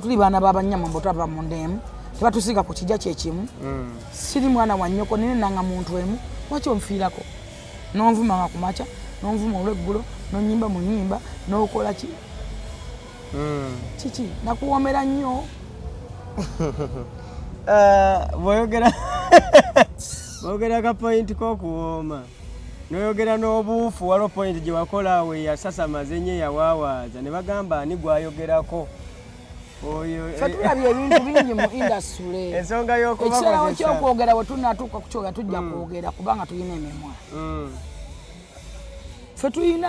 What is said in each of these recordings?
tuli baana b'abanyama mbo twava mu ndeemu tebatusiga ku kijja kyekimu siri mwana wa nnyoko nine nanga muntu emu waki onfiirako n'onvuma nga ku makya n'onvuma olw'eggulo n'onyimba mu nnyimba n'okola ki kiki nakuwoomera nnyo bw'oyogera ka point k'okuwooma n'oyogera n'obuufu waliwo point gye wakola awo eyasasamaza ennyo eyawaawaza ne bagamba ani gwayogerako ffe tulabye ebintu bingi mu indasitule ensonga ekiserawo kyokwogera bwe tunatuuka ku kyogera tujja kwogera kubanga tulina emimwa ffe tulina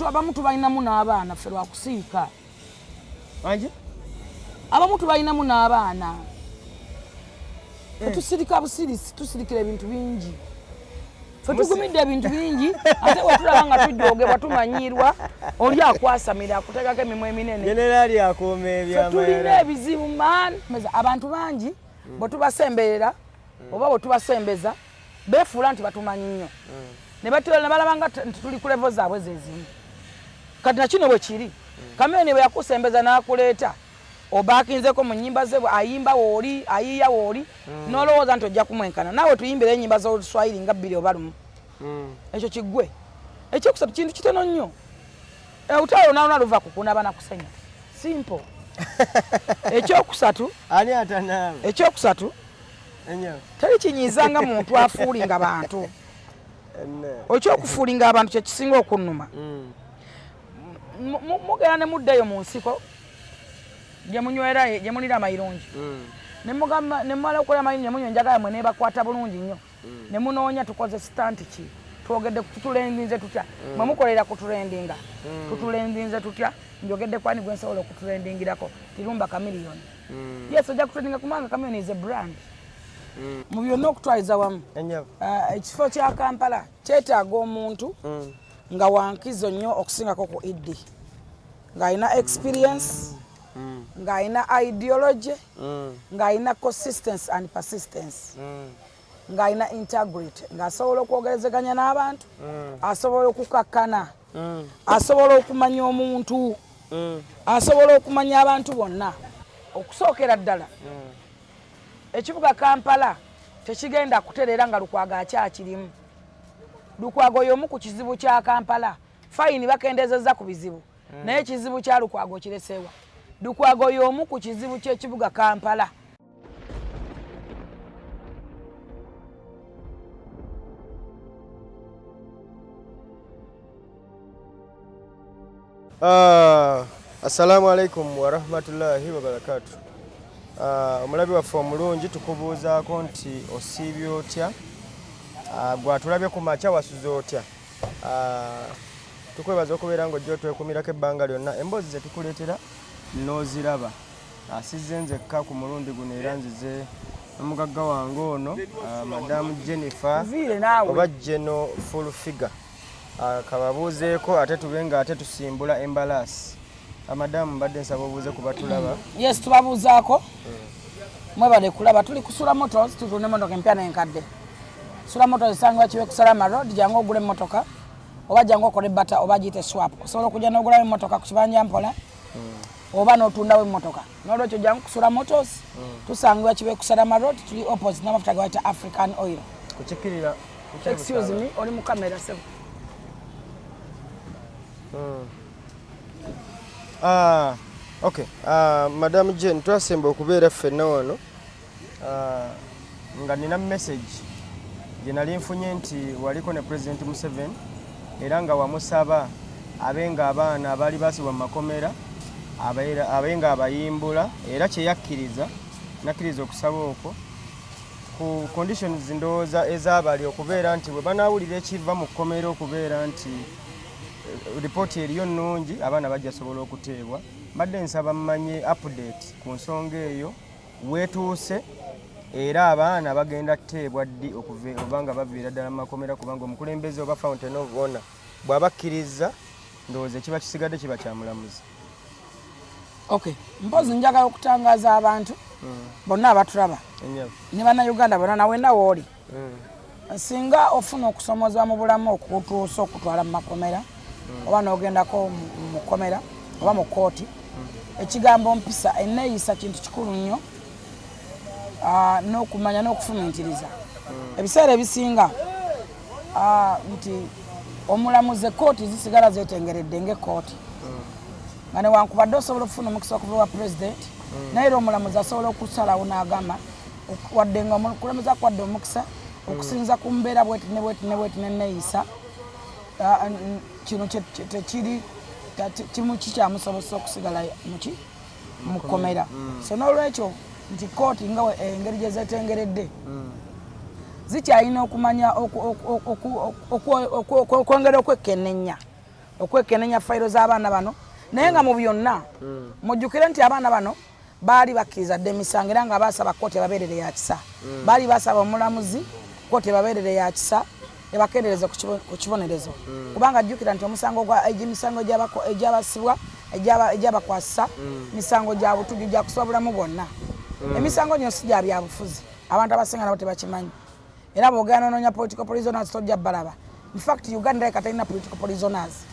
abamu tubalinamu n'abaana ffe lwakusiika abamu tubalinamu n'abaana ffe tusirika busirisi tusirikira ebintu bingi ffe tugumidde ebintu bingi ate wetulaba nga tujoogebwa tumanyirwa oli akwasamira akutegako emimwa eminene generaali akuuma ebyama tulina ebizibu maani abantu bangi bwe tubasemberera oba bwe tubasembeza beefuula nti batumanyi nnyo ne balaba nga tuli ku levo zaabwe zezimu kati nakino bwe kiri kameni bwe yakusembeza n'akuleeta obaakinzeko mu nnyimba ze ayimba wooli ayiiya wooli n'olowooza nti ojja kumwenkana naawe tuyimbira ennyimba z'oluswayiri nga 2 oba 1 ekyo kiggwe ekyokusatu kintu kitono nnyo olutalo naluna luva kukunaba nakusenya simple ekyokusatu ani atanaawe ekyokusatu teri kinyizanga muntu afuulinga bantu ekyokufuulinga abantu kyekisinga okunnuma mugera ne muddeyo mu nsiko gye munywira amayirungi ne mumala okukola amayirungi ne munywa enjagala mwe nebakwata bulungi nnyo ne munoonya tukoze sitanti ki twogedde tutulendinze tutya mwe mukolera kutulendinga tutulendinze tutya njogedde kwani gwe nsobola okutulendingirako tirumba kamiliyoni yes ojja kutulendinga kubanga kamiliyoni is a brand mu byonna okutwaliza wamu ekifo kya Kampala kyetaaga omuntu nga wankizo nnyo okusingako ku iddi ng'alina experience ng'alina ideology ng'alina consistency and persistence ng'alina integrity ng'asobola okwogerezeganya n'abantu asobola okukakkana asobola okumanya omuntu asobola okumanya abantu bonna okusookera ddala ekibuga Kampala tekigenda kutereera nga Lukwago akyakirimu Lukwago y'omu ku kizibu kya Kampala fayini bakendezezza ku bizibu naye ekizibu kya Lukwago kireseewa Lukwago y'omu ku kizibu ky'ekibuga Kampala assalamu alaikum wa rahmatullahi wa barakatuh. Omulabi waffe omulungi tukubuuzaako nti osiibye otya gwatulabye ku makya wasuze otya tukwebaza okubeera ng'ojja otwekumirako ebbanga lyonna emboozi ze tukuleetera n'oziraba asizze nzekka ku mulundi guno era nzize n'omugagga wange ono madamu Jennifer oba Jeno full figure kababuuzeeko ate tube nga ate tusimbula embalaasi madamu mbadde nsaba obuuze kuba tulaba yes tubabuuzaako mwebale kulaba tuli kusula motors tutunda emmotoka empya n'enkadde sula motors esangibwa kibe kusalama road jangu ogula emmotoka oba jangu okole bata oba giyite swap osobola okujja n'ogulawo emmotoka ku kibanja mpola oba n'otundawo emmotoka n'olwekyo jangu kusula motors tusangibwa kibe kusalama road tuli opposite n'amafuta ge bayita African oil kukikkirira excuse me oli mu kamera sebo okay Madam Jane twasemba okubeera ffenna wano nga nina message gye nali nfunye nti waliko ne President Museveni era nga wamusaba abenga abaana abaali baasibwa mu makomera abenga abayimbula era kyeyakkiriza nakkiriza okusaba okwo ku conditions ndowooza ezaabali okubeera nti bwe banaawulira ekiva mu kkomera okubeera nti ripooti eriyo nnungi abaana bajja sobola okuteebwa mbadde nsaba mmanye update ku nsonga eyo weetuuse era abaana bagenda kuteebwa ddi oba nga baviira ddala mu makomera kubanga omukulembeze oba Fountain of Honor bw'abakkiriza ndowooza ekiba kisigadde kiba kyamulamuzi okay mpozi njagala okutangaaza abantu bonna abatulaba ne bannayuganda bonna nawenna wooli singa ofuna okusomozebwa mu bulamu okutuusa okutwala mu makomera oba n'ogendako mu kkomera oba mu kooti ekigambo mpisa enneeyisa kintu kikulu nnyo n'okumanya n'okufumintiriza ebiseera ebisinga nti omulamuzi ekkooti zisigala zeetengeredde ng'ekkooti nga newankubadde osobola okufuna omukisa okuva wa pulezidenti naye era omulamuzi asobola okusalawo n'agamba wadde nga omukulamuzi akwadde omukisa okusinza ku mbeera bweti nenneeyisa kino tekiri kimu kikyamusobozesa okusigala mu kkomera so n'olwekyo nti kooti nga engeri gye zeetengeredde zikyalina okumanya okwongera okwekenneenya fayiro z'abaana bano naye nga mu byonna mujjukire nti abaana bano baali bakkiriza dde emisango era nga baasaba kooti ebabeerere ya kisa baali basaba omulamuzi kooti ebabeerere ya kisa ebakendeereze ku kibonerezo kubanga jjukira nti emisango egyabasibwa egyabakwasisa misango gya butujju gyakusiba bulamu bwonna emisango gino si gya byabufuzi abantu abasinga nabo tebakimanyi era bw'ogenda n'onoonya political prisoners tojja balaba infact uganda ekatalina political prisoners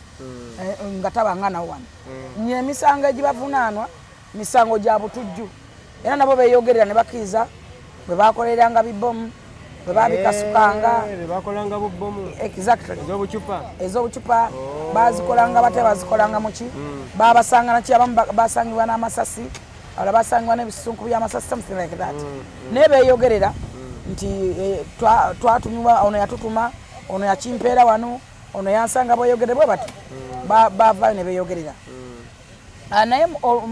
nga tabanga nawo wano nye emisango egibavunaanwa misango gya butujju era nabo beeyogerera ne bakkiriza bwe baakoleranga bibomu bwe baabikasukanga bakolanga bubomu exactly ez'obucupa bazikolanga bate bazikolanga muki baabasanga naki abamu basangibwa n'amasasi abala basangibwa n'ebisunku by'amasasi something like that naye beeyogerera nti twatumiwa ono yatutuma ono yakimpeera wano ono yansanga bweyogere bwe bati bavaayo ne beeyogerera naye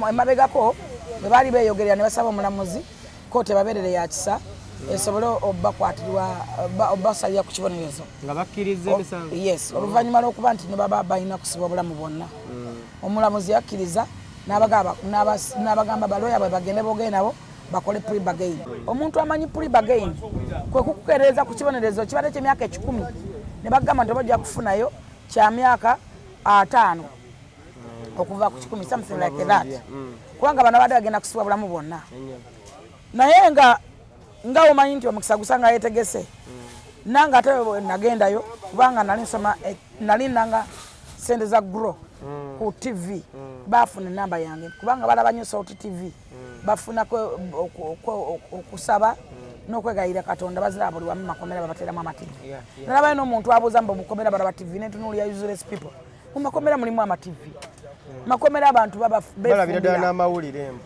emabegako bwe baali beeyogerera ne basaba omulamuzi kooti ebabeerere ya kisa esobole obasalira ku kibonerezo nga bakkiriza emisango yes oluvannyuma lw'okuba nti ne baba balina kusibwa obulamu bwonna omulamuzi yakkiriza n'abagamba balooya bwe bagende boogere nabo bakole pre-bargain omuntu amanyi pre-bargain kwe kukukeereza ku kibonerezo kibadde ky'emyaka 10 ne bagamba nti bajja kufunayo kya myaka 5 okuva ku 10 something like that kubanga bano badde bagenda kusibwa bulamu bwonna naye nga omanyi nti omukisa gusanga yeetegese nange ate nagendayo kubanga nali nanga sente za grow ku TV bafuna enamba yange kubanga balaba nnyo Salt TV bafuna okusaba n'okwegayira Katonda bazira buli wamu makomera babateeramu amativi nalabayo n'omuntu abuuza mbu mukomera balaba TV nentunuulira useless people mu makomera mulimu amativi makomera abantu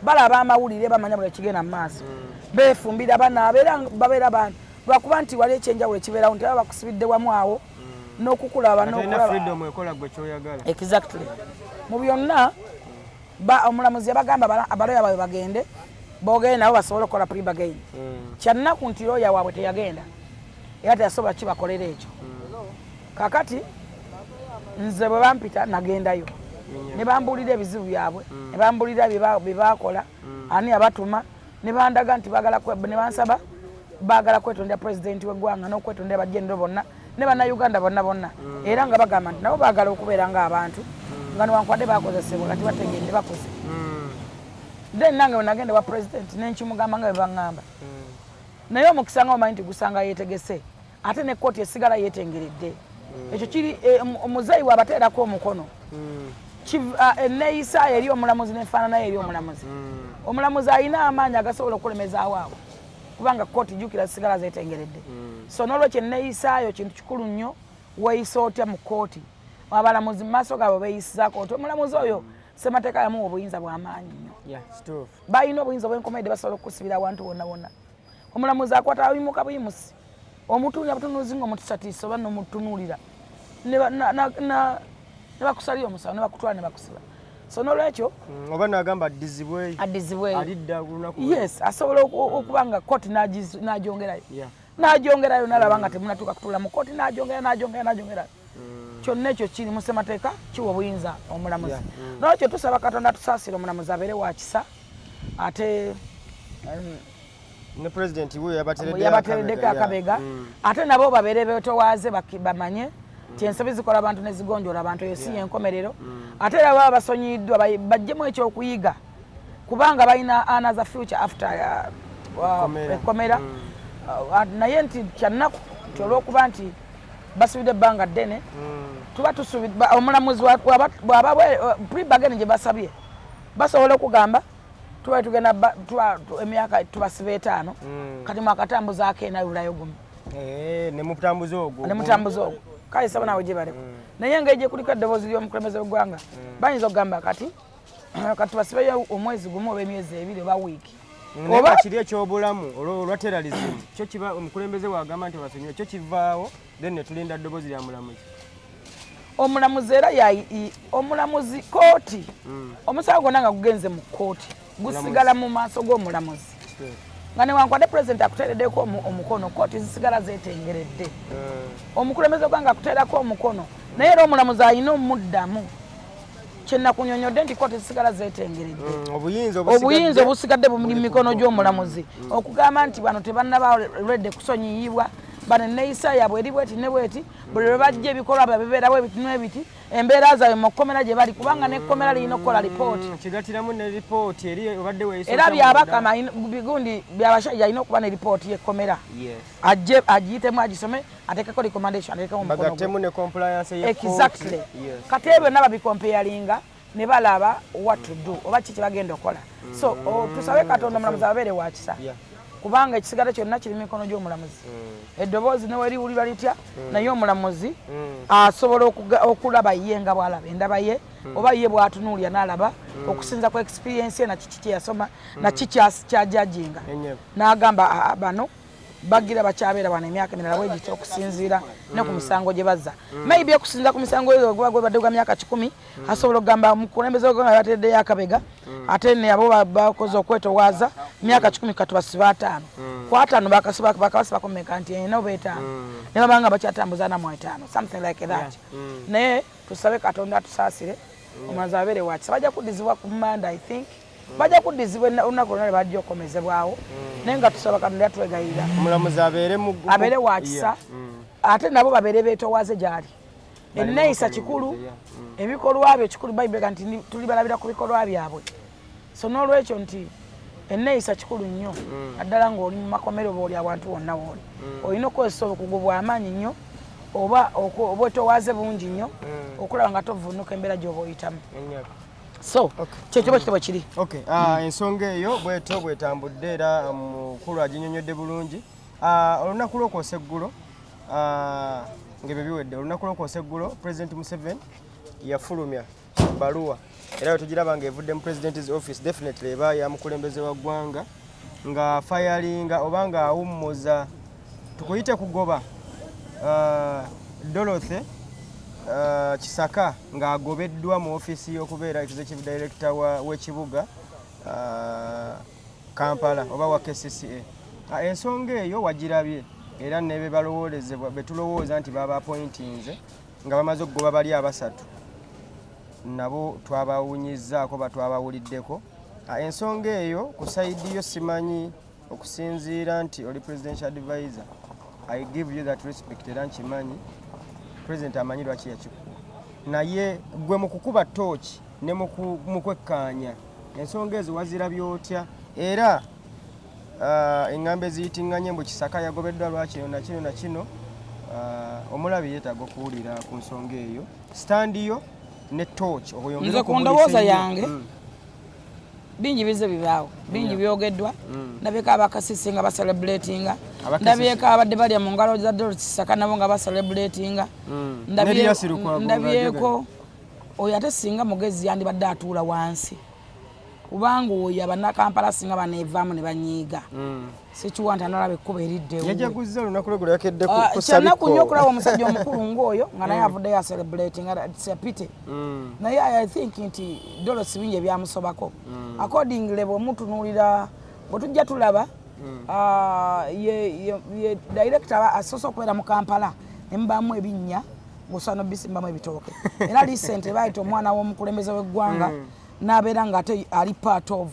balaba amawulire bamanya buli kigenda mu maaso beefumbira babeera bantu lwakuba nti wali ekyenjawulo ekibeerawo nti baba bakusibidde wamu awo n'okukulaba exactly mu byonna omulamuzi yabagamba abaloya baabwe bagende boogere nabo basobole okukola pre-bargain kyannaku nti looya waabwe teyagenda era teyasobola kibakolera ekyo kakati nze bwe bampita nagendayo ne bambuulira ebizibu byabwe ne bambuulira bye baakola ani abatuma ne bandaga nti ne bansaba baagala kwetondera pulezidenti w'eggwanga n'okwetondera bajjendero bonna ne bannayuganda bonna era nga bagamba nti nabo baagala okubeera ng'abantu nga newankwadde bakozesebwa nga tibategedde bakoze then nange wenagenda wa pulezidenti nenkimugamba nga bwe baŋŋamba naye omukisa nga omanyi nti gusanga yeetegese ate ne kkooti esigala yeetengeredde ekyo kiri omuzeeyi waabateerako omukono enneeyisa eri omulamuzi nefaananayo eri omulamuzi omulamuzi alina amaanyi agasobola okulemezaawo abo kubanga kkooti jjukira zisigala zeetengeredde so n'olwekyo enneeyisaayo kintu kikulu nnyo weeyisa otya mu kkooti abalamuzi mu maaso gaabwe beeyisizaako oti omulamuzi oyo ssemateeka yamuwa obuyinza bw'amaanyi nnyo balina obuyinza obw'enkomedde basobola okukusibira awantu wonna wonna omulamuzi akwata abimuka buyimusi omutunuulira butunuuzi ng'omutiisatiisa oba n'omutunuulira ne bakusalira omusawo ne bakutwala ne bakusiba so n'olwekyo oba n'agamba addizibweyo alidda lunaku yes asobola okuba nga kooti n'agyongerayo n'alaba nga temunatuuka kutuula mu kooti n'agyongerayo kyonna ekyo kiri mu ssemateeka kiwa obuyinza omulamuzi n'olwekyo tusaba Katonda tusaasire omulamuzi abeere wa kisa ate ne pulezidenti we yabateereddeko akabega ate nabo babeere beetowaaze bamanye nti ensobi zikola abantu ne zigonjoola abantu eyo si yenkomerero ate era baba basonyiyiddwa bajjemu ekyokuyiga kubanga balina another future after ekkomera naye nti kyannaku nti olw'okuba nti basubidde ebbanga ddene tuba tusubidde omulamuzi bw'aba pre-bargain gye basabye basobola okugamba tuba tugenda emyaka tubasiba 5 kati mwakatambuzaako enawulayo gumu ne mutambuza ogwo kale saba nawe gye baleko naye engeri gye kuliko eddoboozi ly'omukulembeze w'eggwanga bayinza okugamba kati tubasibeyo omwezi gumu oba emyezi 2 oba wiiki oba kiri ekyobulamu olwa terrorism kyo kiba omukulembeze wagamba nti basonyiwe kyo kivaawo then ne tulinda ddoboozi lya mulamuzi omulamuzi era omulamuzi kooti omusawo gwonna nga gugenze mu kooti gusigala mu maaso g'omulamuzi nga newankwadde pulezidenti akuteereddeko omukono kooti zisigala zeetengeredde omukulembeze gwanga akuteerako omukono naye era omulamuzi alina omuddamu kyenakunyonyodde nti kooti zisigala zeetengeredde obuyinza obusigadde buli mu mikono gy'omulamuzi okugamba nti bano tebannaba lwedde kusonyiyibwa bano neeyisa yaabwe eri bweti ne bweti buli lwe bajja ebikolwa bya bibeerawo ebiti n'ebiti embeera zaabwe mu kkomera gye bali kubanga n'ekkomera lirina okukola lipooti kigatiramu ne lipooti eri obadde weeyisa era byabakama bigundi byabashaija alina okuba ne lipooti y'ekkomera ajje agiyitemu agisome ateekeko recommendation ateekeko bagattemu ne compliance exactly kati ebyo byonna babikompeyalinga ne balaba what to do oba kiki bagenda okukola so tusabe katonda omulamuzi ababeere wa kisa kubanga ekisigala kyonna kiri mikono gy'omulamuzi eddoboozi ne weriwulirwa litya naye omulamuzi asobola okulaba ye nga bw'alaba endaba ye oba ye bw'atunuulya n'alaba okusinza ku experience ye nakiki kyeyasoma naki kyajajinga n'agamba bano bagira bakyabeera bano emyaka emirala bwegiti okusinziira ne ku misango gye bazza maybe okusinza ku misango eyo gwe badde gwa myaka 10 asobola okugamba omukulembeze w'eggwanga bateddeyo akabega ate ne abo bakoze okwetowaaza myaka 10 katubasiba 5 ku 5 bakabasibako mmeka nti ena oba 5 ne babanga bakyatambuza namu 5 something like that naye tusabe katonda tusaasire omulamuzi abeere wakisa bajja kuddizibwa ku Monday I think bajja kuddizibwa olunaku lwonna bajja okomezebwawo naye nga tusaba katonda yatwegayirira omulamuzi abeere wakisa ate nabo babeere beetowaaze gy'ali enneeyisa kikulu ebikolwa byo kikulu bayibega nti tuli balabira ku bikolwa byabwe so n'olwekyo nti enneeyisa kikulu nnyo naddala ng'oli mu makomero oba oli awantu wonna wooli olina okukozesa obukugu bw'amaanyi nnyo oba obwetowaaze bungi nnyo okulaba nga tovunuka embeera gy'oba oyitamu so kyekyo bwe kitabo kiri ensonga eyo bwetyo bwetambudde era mukulu aginyonyodde bulungi olunaku lw'okwosa eggulo ng'ebyo biwedde olunaku lw'okwosa eggulo pulezidenti Museveni yafulumya baluwa era tugiraba ng'evudde mu president's office definitely eba ya mukulembeze wa ggwanga nga fayalinga oba nga awummuza tukuyite kugoba Dorothy Kisaka ng'agobeddwa mu ofiisi y'okubeera executive director w'ekibuga Kampala oba wa KCCA ensonga eyo wagirabye era ne be balowoolezebwa betulowooza nti baba appointinze nga bamaze okugoba bali abasatu nabo twabawunyizzaako batwabawuliddeko ensonga eyo ku saidi yo simanyi okusinziira nti oli presidential advisor I give you that respect era nkimanyi president amanyi lwaki yakikuba naye gwe mu kukuba tooki ne mu kwekkaanya ensonga ezo wazirabye otya era eŋŋambe ziyitinganye mbu Kisaka yagobeddwa lwakino nakino nakino omulabi yeetaaga okuwulira ku nsonga eyo standiyo ne tooki nze ku ndowooza yange bingi bize bibaawo bingi byogeddwa ndabyeko abakasisi nga baselebratinga ndabyeko abadde balya mu ngalo za Dorothy Kisaka nabo nga baselebratinga ndabyeko oyo ate singa mugezi yandibadde atuula wansi kubanga oyo abannakampala singa baneevaamu ne banyiiga sikiwanta nalaba ekkuba eriddewo yajaguzza olunaku lwe yakedde ku kyanaku nnyo okulaba omusajja omukulu ng'oyo nga naye avuddeyo acelebrating sepite naye I think nti Dorothy bingi ebyamusobako accordingly bwemutunuulira bwe tujja tulaba ye director asoose okubeera mu Kampala ne mubaamu ebinnya ng'osaana bisimbamu ebitooke era recent baayita omwana w'omukulembeze w'eggwanga n'abeera nga ate ali part of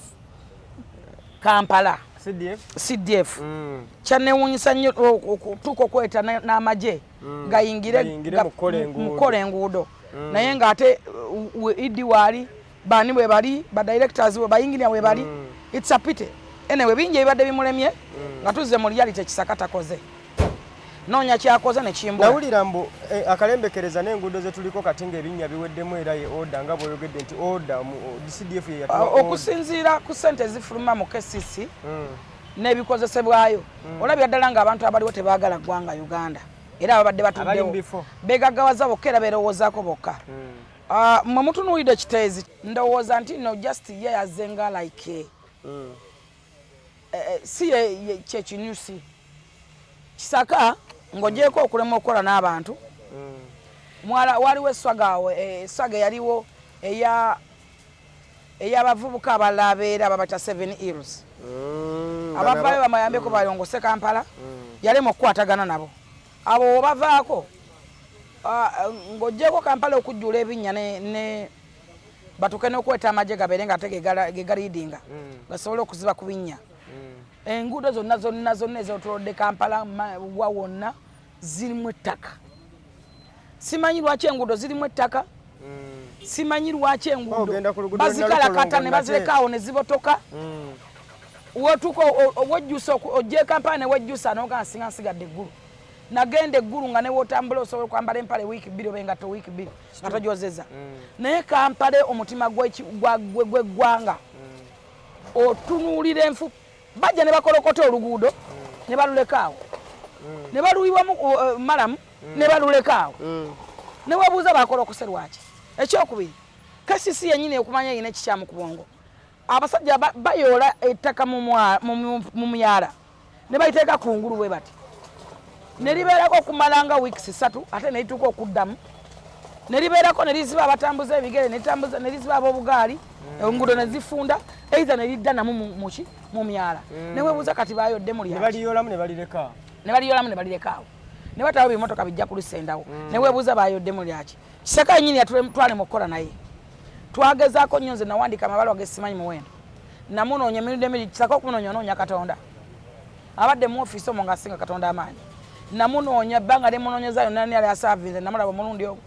Kampala CDF kyanewuunyisa nnyo okutuuka okweta n'amagye gayingire mukola enguudo naye ng'ate idi waali bani bwe bali badirectors bwe bayingiria bwe bali it's a pity anyway bingi ebibadde bimulemye nga tuzze mu reality Kisaka takoze noonya kyakoze ne kimbula. Nawulira mbu akalembekereza n'enguudo ze tuliko kati ng'ebinnya biweddemu era ye oda nga bw'oyogedde nti oda CDF ye yatuwa okusinziira ku ssente zifuluma mu KCC n'ebikozesebwayo olabira ddala ng'abantu abaliwo tebaagala ggwanga Uganda era ababadde batuddewo beegaggawaza bokka era beerowoozaako bokka. Mwe mutunuulidde kiteezi ndowooza nti no just ye yazenga like si kyekinyusi kisaka ng'ogyeko okulema okukola n'abantu waliwo eswaga yaliwo ey'abavubuka abalala abeera babata 7 Hills abavaayo bamayambeko bayongose Kampala yalema okukwatagana nabo abo obavaako ng'ogyeko Kampala okujjula ebinnya ne batuke n'okweta amagye gabeere nga ate ge galiidinga gasobole okuziba ku binnya. Enguudo zonna ezotulodde Kampala wa wonna zirimu ettaka. Simanyi lwaki enguudo zirimu ettaka, simanyi lwaki enguudo bazikalakata ne bazirekaawo ne zibotoka. Wotuuka wejjusa ojje Kampala ne wejjusa n'ogaa nsinga nsigadde eggulu. Nagenda eggulu nga ne wotambula osobola okwambala empale wiiki 2 oba engatto wiiki 2 nga togyozeza. Naye Kampala omutima gw'eggwanga otunuulira enfu bajja ne bakolokota oluguudo ne balulekaawo ne baluyiwamu malamu ne balulekaawo ne wabuuza bakolokose lwaki. Ekyokubiri KCC yennyini okumanya yina ekikyamu ku bwongo abasajja bayoola ettaka mu myala ne bayiteeka ku ngulu bwe bati ne libeerako okumalanga weeks 3 ate ne lituuka okuddamu ne libeerako ne liziba abatambuza ebigere ne liziba ab'obugaali enguudo ne zifunda eiza ne lidda namu mu myala ne weebuuza kati bayodde mu lyaki ne baliyolamu ne balirekaawo ne batawo bimotoka bijja kulisendawo ne weebuuza bayodde mu lyaki. Kisaka yennyini yatwalema okukola naye twagezaako nnyo nze nawandika amabalo agesimanyi muwendo namunoonya emirundi emiri Kisaka okumunoonya Katonda abadde mu ofiisi omwo ng'asinga Katonda amaanyi namunoonya ebbanga lyemunoonyeza yonna nali asaavinze namulaba omulundi ogwo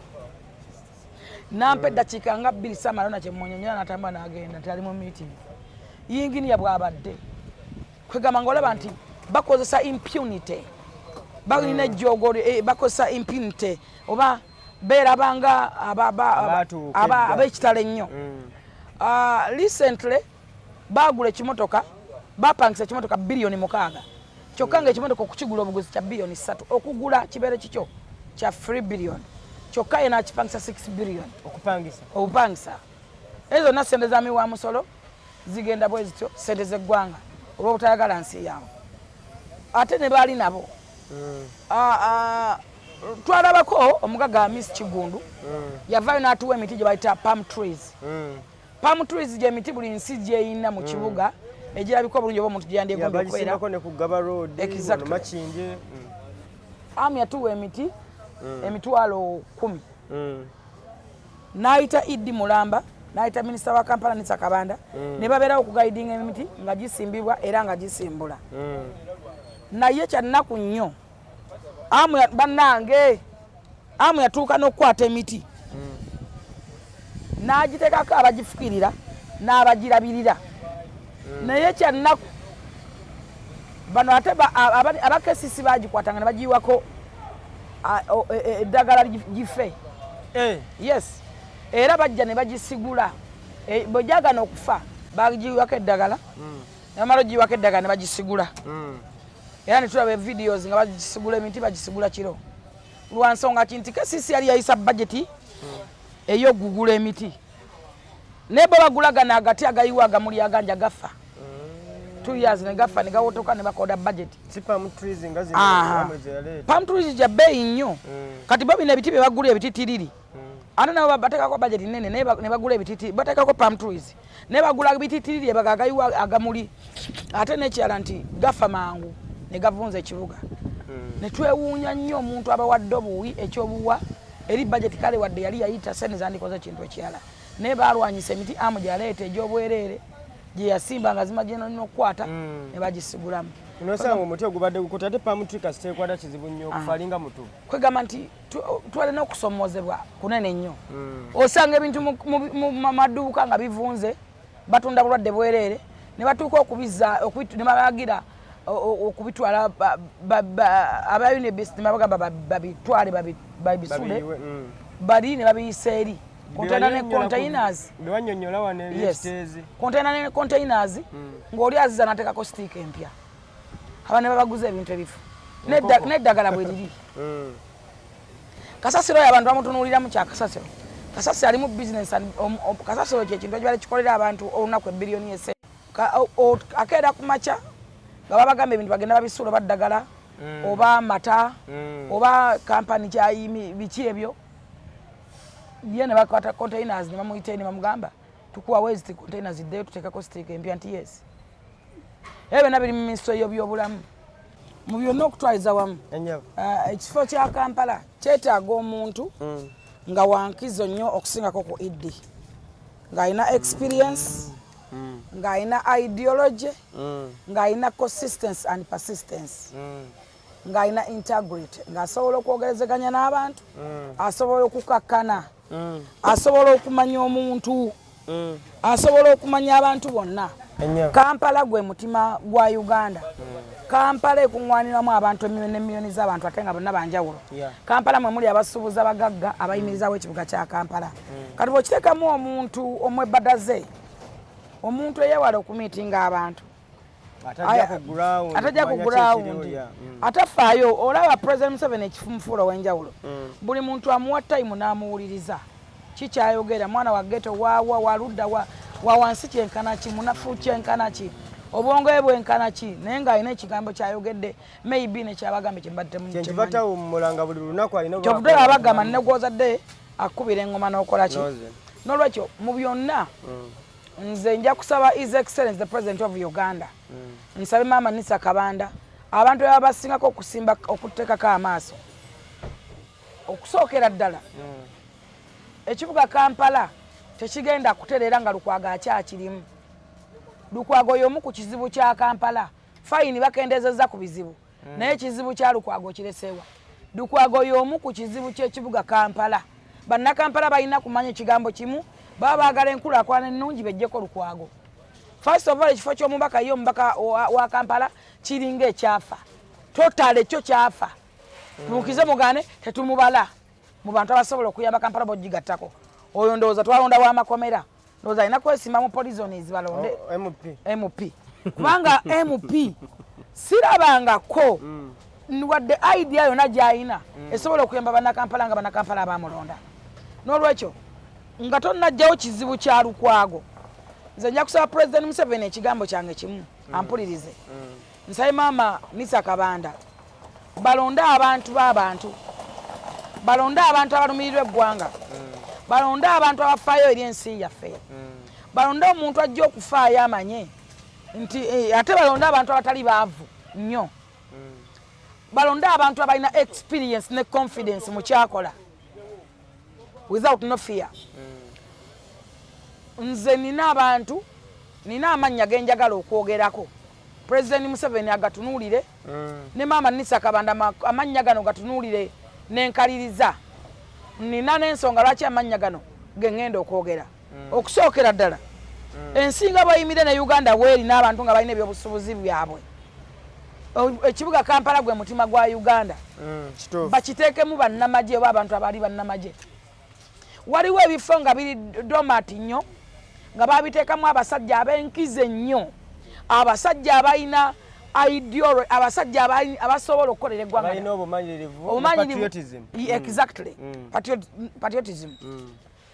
nampa eddakiika nga 2 Samalona kyemunyonyola n'atambula n'agenda nti ali mu meeting yinginiya bw'abadde kwegamba ng'olaba nti bakozesa impunity balina ejjoogo bakozesa impunity oba beerabanga ab'ekitalo ennyo. Recently baagula ekimotoka bapangisa ekimotoka bilioni 6 kyokka ng'ekimotoka okukigula obuguzi kya bilioni 3 okugula kibeere kikyo kya 3 billion kyokka ye n'akipangisa 6 billion okupangisa. Ezo zonna ssente za miwa musolo zigenda bwe zityo ssente z'eggwanga olw'obutayagala nsi yaabwe ate ne baali nabo. Twalabako omugaga Miss Kigundu yavaayo n'atuwa emiti gye bayita palm trees. Palm trees gye emiti buli nsi gyeyina mu kibuga egirabika obulungi oba omuntu gyeyandyegombye okwera Makindye. Amu yatuwa emiti emitwalo 10 n'ayita Idi Mulamba n'ayita minisita wa Kampala Nisa Kabanda ne babeerawo okugaidinga emiti nga gisimbibwa era nga gisimbula. Naye kyannaku nnyo bannange amu yatuuka n'okukwata emiti n'agiteekako abagifukirira n'abagirabirira. Naye kyannaku bano ate aba KCC bagikwatanga ne bagiyiwako eddagala gife. Yes era bajja ne bagisigula bw'ogyagana okufa bagiyiwako eddagala namala ogiyiwako eddagala ne bagisigula. Era ne tulaba videos nga bagisigula emiti bagisigula kiro lwa nsonga ki nti KCC yali yayisa budget ey'okugula emiti naye bo bagulagana agati agayiwa agamuli aganja gafa 2 years ne gafa ne gawotoka ne bakoda budget. Palm trees nga zino palm trees ja bei nnyo kati bo bino ebiti bye bagula ebititiriri ate nabo bateekako budget nene ne bagula ebititiriri bateekako palm trees ne bagula ebititiriri agayiwa agamuli ate n'ekirala nti gafa mangu ne gavunza ekibuga. Ne twewuunya nnyo omuntu abawadde obuwi ekyobuwa eri budget kale wadde yali yayita sente zandikoze ekintu ekirala naye balwanyisa emiti amu gyaleeta egy'obwereere gye yasimba nga zima gyeno nnyo okukwata ne bagisigulamu. Nosanga omuti ogubadde gukuta ate palm tree kasiteekwata kizibu nnyo okufalinga mutu. Kwegamba nti twalina okusomozebwa kunene nnyo. Osanga ebintu mu maduuka nga bivunze batunda bulwadde bwereere ne batuuka okubizza ne babagira okubitwala aba Unibist nebagamba babitwale babisule bali ne babiyisa eri container ne containers bewanyonyola wane ebiteezi container ne containers ng'oli aziza nateekako stick empya abane babaguza ebintu ebifu neddagala bwe liri Kasasiro y'abantu bamutunuulira mu kya Kasasiro. Kasasiro ali mu business Kasasiro ky'ekintu ekibala kikolera abantu olunaku ebbiliyoni ese akeera ku makya nga babagamba ebintu bagenda babisuula baddagala oba mata oba kampani kyayimi biki ebyo ye ne bakwata containers ne bamuyita ne bamugamba tukuwa wezi containers iddeyo tuteekako stick empya nti yes ebe nabiri mu minisitule y'ebyobulamu mu byonna okutwaliza wamu ekifo kya Kampala kyetaaga omuntu nga wankizo nnyo okusingako ku Idi ng'alina experience ng'alina ideology ng'alina consistency and persistence ng'alina integrity ng'asobola okwogerezeganya n'abantu asobola okukakkana asobola okumanya omuntu asobola okumanya abantu bonna Kampala gwe mutima gwa Uganda Kampala ekuŋŋwaniramu abantu emiliyoni z'abantu ate nga bonna banjawulo Kampala mwe muli abasuubuza abagagga abayimirizaawo ekibuga kya Kampala kati bw'okiteekamu omuntu omwebbadaze omuntu eyewala okumiitinga abantu atajja ku gurawundi atafaayo olaba President Museveni ekifumufuula ow'enjawulo buli muntu amuwa tayimu n'amuwuliriza kikyayogera mwana wa ghetto waawa waludda wa wansi kyenkana ki munafu kyenkana ki obwongo bwenkana ki naye ng'alina ekigambo kyayogedde maybe nekyabagambe kyembadde mulanga buli lunaku alina kyobudde abagamba negwozadde akubira engoma n'okola ki n'olwekyo mu byonna nze nja kusaba His Excellency the President of Uganda nsabe Maama Nisa Kabanda abantu baba basingako okusimba okuteekako amaaso okusookera ddala ekibuga Kampala tekigenda kutereera nga Lukwago akyakirimu Lukwago y'omu ku kizibu kya Kampala fayini bakendezezza ku bizibu naye ekizibu kya Lukwago kireseewa Lukwago y'omu ku kizibu ky'ekibuga Kampala bannakampala balina kumanya ekigambo kimu baba baagala enkulaakulana ennungi bejjeko Lukwago first of all ekifo ky'omubaka ye omubaka wa Kampala kiringa ekyafa totale ekyo kyafa tuukize mugane tetumubala mu bantu abasobola okuyamba Kampala bojjigattako oyo ndowooza twalonda w'amakomera ndowooza alina kwesimamu polisonies balonde MP kubanga MP sirabangako wadde idea yonna gy'alina esobola okuyamba bannakampala nga bannakampala abamulonda n'olwekyo nga tonnajjawo kizibu kya Lukwago nze nja kusaba President Museveni ekigambo kyange kimu ampulirize nsabe Maama Nisa Kabanda balonde abantu b'abantu balonde abantu abalumirirwa eggwanga balonde abantu abafaayo eri ensi yaffe balonde omuntu ajja okufaayo amanye nti ate balonde abantu abatali baavu nnyo balonde abantu abalina experience ne confidence mu kyakola without no fear nze nina abantu nina amannya genjagala okwogerako President Museveni agatunuulire ne Maama Nisa Kabanda amannya gano gatunuulire nenkaliriza nina n'ensonga lwaki amannya gano geŋŋenda okwogera okusookera ddala ensinga bweyimire ne Uganda weeri n'abantu nga balina ebyobusuubuzi byabwe ekibuga Kampala gwe mutima gwa Uganda bakiteekemu bannamagye oba abantu abaali bannamagye waliwo ebifo nga biri domati nnyo nga babiteekamu abasajja ab'enkizo ennyo abasajja abalina ideology abasajja abasobola okukolera eggwanga balina obumanyirivu exactly patriotism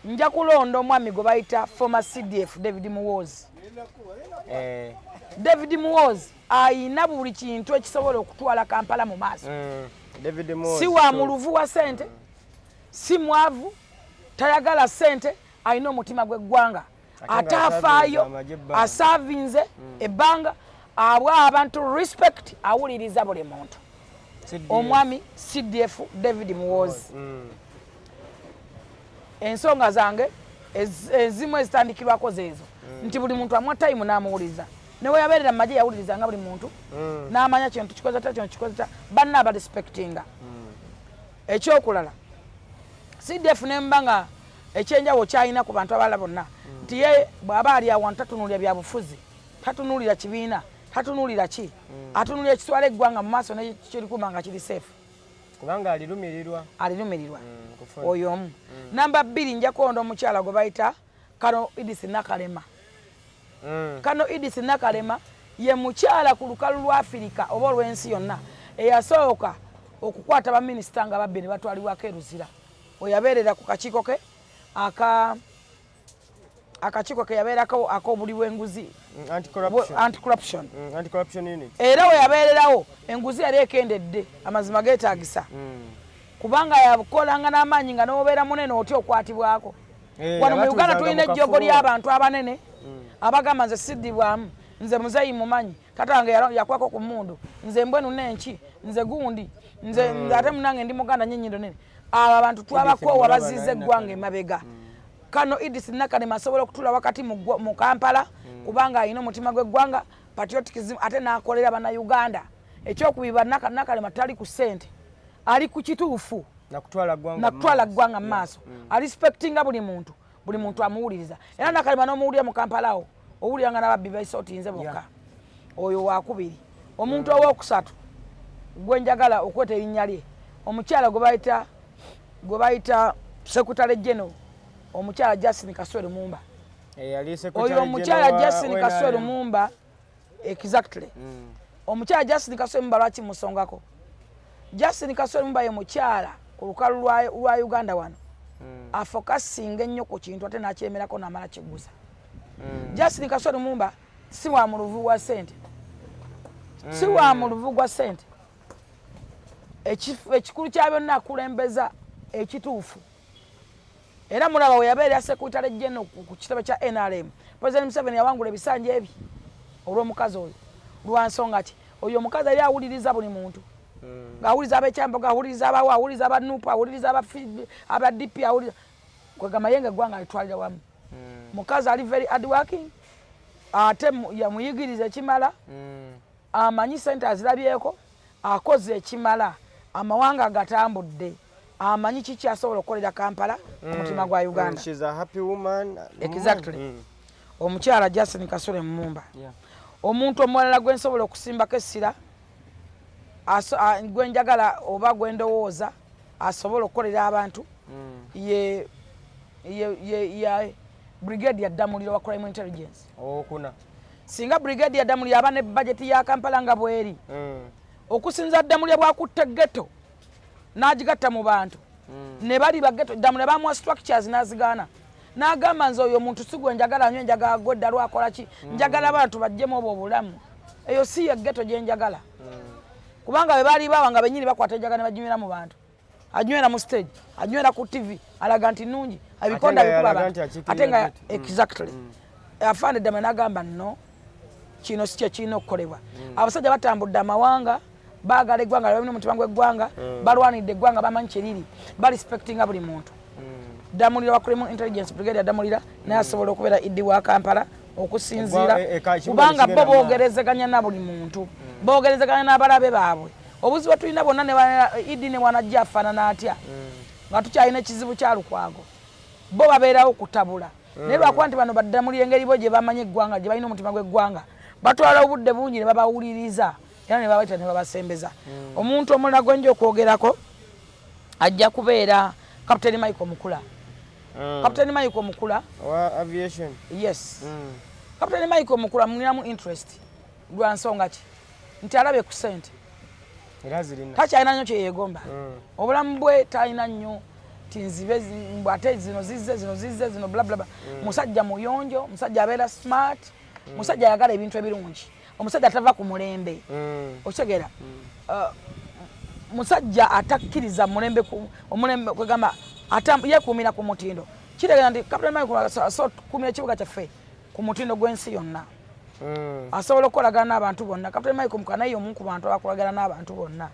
nja kulonda omwami gwe bayita former CDF David Muwoozi David Muwoozi ayina buli kintu ekisobola okutwala Kampala mu maaso si wa muluvu wa sente si mwavu tayagala sente ayina omutima gw'eggwanga atafaayo asavinze ebbanga abwa abantu respect awuliriza buli muntu omwami CDF David Muwoozi ensonga zange ezimu ezitandikirwako zeezo nti buli muntu amwa time n'amuwuliriza newe yabeerera mu magye yawulirizanga buli muntu n'amanya kintu kikoze ta kino kikoze ta banna abarespectinga ekyokulala CDF nemba nga ekyenjawo kyalina ku bantu abalala bonna nti ye bw'aba ali awantu tatunuulira byabufuzi tatunuulira kibiina tatunulira ki atunulira ekitwala eggwanga mu maaso nekirikuma nga kiri safe kubanga alirumirirwa oyo omu namba 2 nja kuwonda omukyala gwe bayita Kano Idris Nakalema Kano Idris Nakalema ye mukyala ku lukalu lwa Afirika oba olw'ensi yonna eyasooka okukwata baminisita nga babbi ne batwalibwako eruzira oyabeerera ku kakiiko ke akakiiko ke yabeerako ak'obuli bw'enguzi anti-corruption era we yabeererawo enguzi yali ekendedde amazima geetaagisa kubanga yakolanga n'amaanyi nga n'obeera munene otya okwatibwako wano mu Uganda tulina ejjogo ly'abantu abanene abagamba nze siddibwamu nze muzeyi mumanyi tatange yakwako ku mmundu nze mbwenu nenki nze gundi nze ate munange ndi muganda nyenyindo nene abo abantu twabakoowa bazizza eggwanga emabega Kano Idris Nakalema asobola okutula wakati mu Kampala kubanga alina omutima gw'eggwanga patriotism ate n'akolera bannayuganda ekyokubiba Nakalema tali ku ssente ali ku kituufu nakutwala ggwanga mu maaso arespektinga buli muntu amuwuliriza era Nakalema n'omuwulira mu Kampala awo owuliranga n'ababbi baisotinze bokka oyo wakubiri omuntu owookusatu gwenjagala okweta erinnya lye omukyala gwe bayita Secretary General omukyala Justin Kaswere Mumba oyo omukyala Justin Kaswere Mumba exactly omukyala Justin Kaswere Mumba lwaki musongako Justin Kaswere Mumba ye mukyala ku lukalu lwa Uganda wano afokasinga ennyo ku kintu ate n'akyemerako n'amala kiguza Justin Kaswere Mumba si wa mu luvu gwa ssente si wa mu luvu gwa ssente ekikulu kya byonna akulembeza ekituufu era mulaba we yabeera Secretary General ku kitebe kya NRM President Museveni yawangula ebisanja ebi olw'omukazi oyo lwa nsonga ki oyo omukazi yali awuliriza buli muntu ng'awuliriza ab'ekyambogo awuliriza abawa awuliriza abanupu awuliriza aba DP awuliriza kwegamba yenga eggwanga alitwalira wamu mukazi ali very hard working ate yamuyigiriza ekimala amanyi sente azirabyeko akoze ekimala amawanga agatambudde amanyi kiki asobola okukolera Kampala omutima gwa Uganda. She's a happy woman. Exactly. Omukyala Justin Kaswere Mumba. Omuntu omulala gwe nsobola okusimbako essira gwe njagala oba gwe ndowooza asobola okukolera abantu ye Brigadier Damuliro wa Crime Intelligence. Okuna. Singa Brigadier Damuliro aba ne budget ya Kampala nga bweri. Okusinza Damuliro bwakutte ghetto n'agigatta mu bantu ne bali baghetto Damuliro bamuwa structures n'azigaana n'agamba nze oyo omuntu si gwe njagala nnyo njagala gwedda lwakola ki njagala abantu bajjemu obwo obulamu eyo si ye ghetto gye njagala kubanga bwe baali baawa nga bennyini bakwata enjaga ne baginywera mu bantu aginywera mu stage aginywera ku TV alaga nti nnungi abikonda bikuba abantu ate nga exactly afande Damuliro n'agamba nno kino si kye kirina okukolebwa abasajja batambudde amawanga baagala eggwanga balina omutima gw'eggwanga balwanidde eggwanga bamanyi kyeriri barespectinga buli muntu Damuliro wa Crime Intelligence Brigadier Damuliro naye asobola okubeera iddi wa Kampala okusinziira kubanga bo boogerezeganya na buli muntu boogerezeganya n'abalabe baabwe obuzibu tulina bonna ne iddi ne wanajja afaanana atya nga tukyalina ekizibu kya Lukwago bo babeerawo kutabula naye lwakuba nti bano Damuliro engeri bo gye bamanyi eggwanga gye balina omutima gw'eggwanga batwala obudde bungi ne babawuliriza era ne babayita ne babasembeza omuntu omulala gwenja okwogerako ajja kubeera Captain Michael Mukula. Captain Michael Mukula wa aviation. Yes. Captain Michael Mukula muniramu interest lwa nsonga ki nti alabe ku ssente era zirina takyalina nnyo kye yeegomba obulamu bwe talina nnyo tinzibe ate zino zizze zino bla bla bla musajja muyonjo musajja abeera smart musajja ayagala ebintu ebirungi omusajja atava ku mulembe okitegeera musajja atakkiriza mulembe kwegamba yeekuumira ku mutindo kitegeera nti Captain Michael asobola ekibuga kyaffe ku mutindo gw'ensi yonna asobola okukolagana n'abantu bonna Captain Michael Mukula naye omu ku bantu abakolagana n'abantu bonna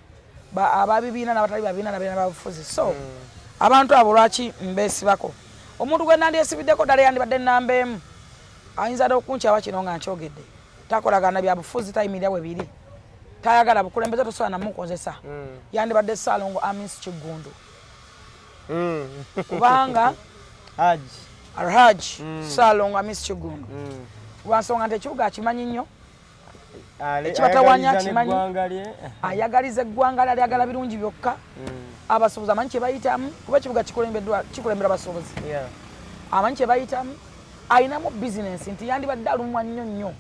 ababibiina n'abatali babiina nabeera babufuzi so abantu abo lwaki mbeesibako omuntu gwe nandyesibiddeko ddala yandibadde nnamba emu ayinza n'okunkyawa kino nga nkyogedde takolagana bya bufuzi tayimirira bwe biri tayagala bukulembeze tosobola namukozesa yandibadde Ssalongo Amis Kigundu kubanga Alhaji Ssalongo Amis Kigundu lwansonga nti ekibuga akimanyi nnyo ekibatawanya kimanyi ayagaliza eggwanga lye ayagala birungi byokka abasuubuzi amanyi kye bayitamu kuba ekibuga kikulembera abasuubuzi amanyi kye bayitamu ayinamu bizinensi nti yandibadde alumwa nnyo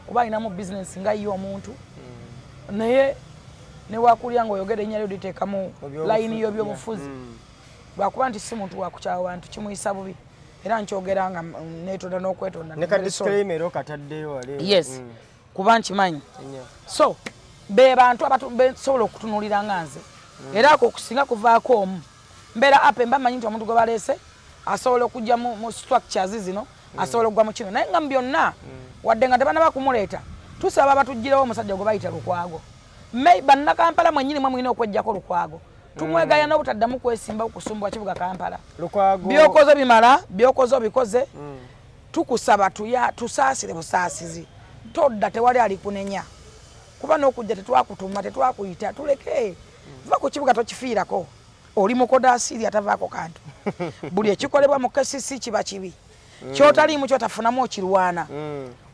kuba ayinamu bizinensi nga ye omuntu naye newakulya ng'oyogera ennyo lyo liteekamu layini y'ebyobufuzi lwakuba nti si muntu wakukyawa bantu kimuyisa bubi era nkyogera nga neetonda n'okwetonda yes kuba nkimanyi so be bantu besobola okutunuulira nga nze era ako okusinga kuvaako omu mbeera apa mbamanyi nti omuntu gwe baleese asobola okujja mu structures zino asobola okugwa mu kino naye nga byonna wadde nga tebanaba kumuleeta tusaba batuggirewo omusajja gwe bayita Lukwago bannakampala mwennyini mwe mulina okwejjako Lukwago tumwegaya n'obutaddamu kwesimba okusumbuwa kibuga Kampala byokoze bimala byokoze obikoze tukusaba tusaasire busaasizi todda tewali ali kunenya kuba n'okujja tetwakutuma tetwakuyita tuleke va ku kibuga tokifiirako oli mukodaasiiri atavaako kantu buli ekikolebwa mu KCC kiba kibi kyotaliimu kyotafunamu okirwana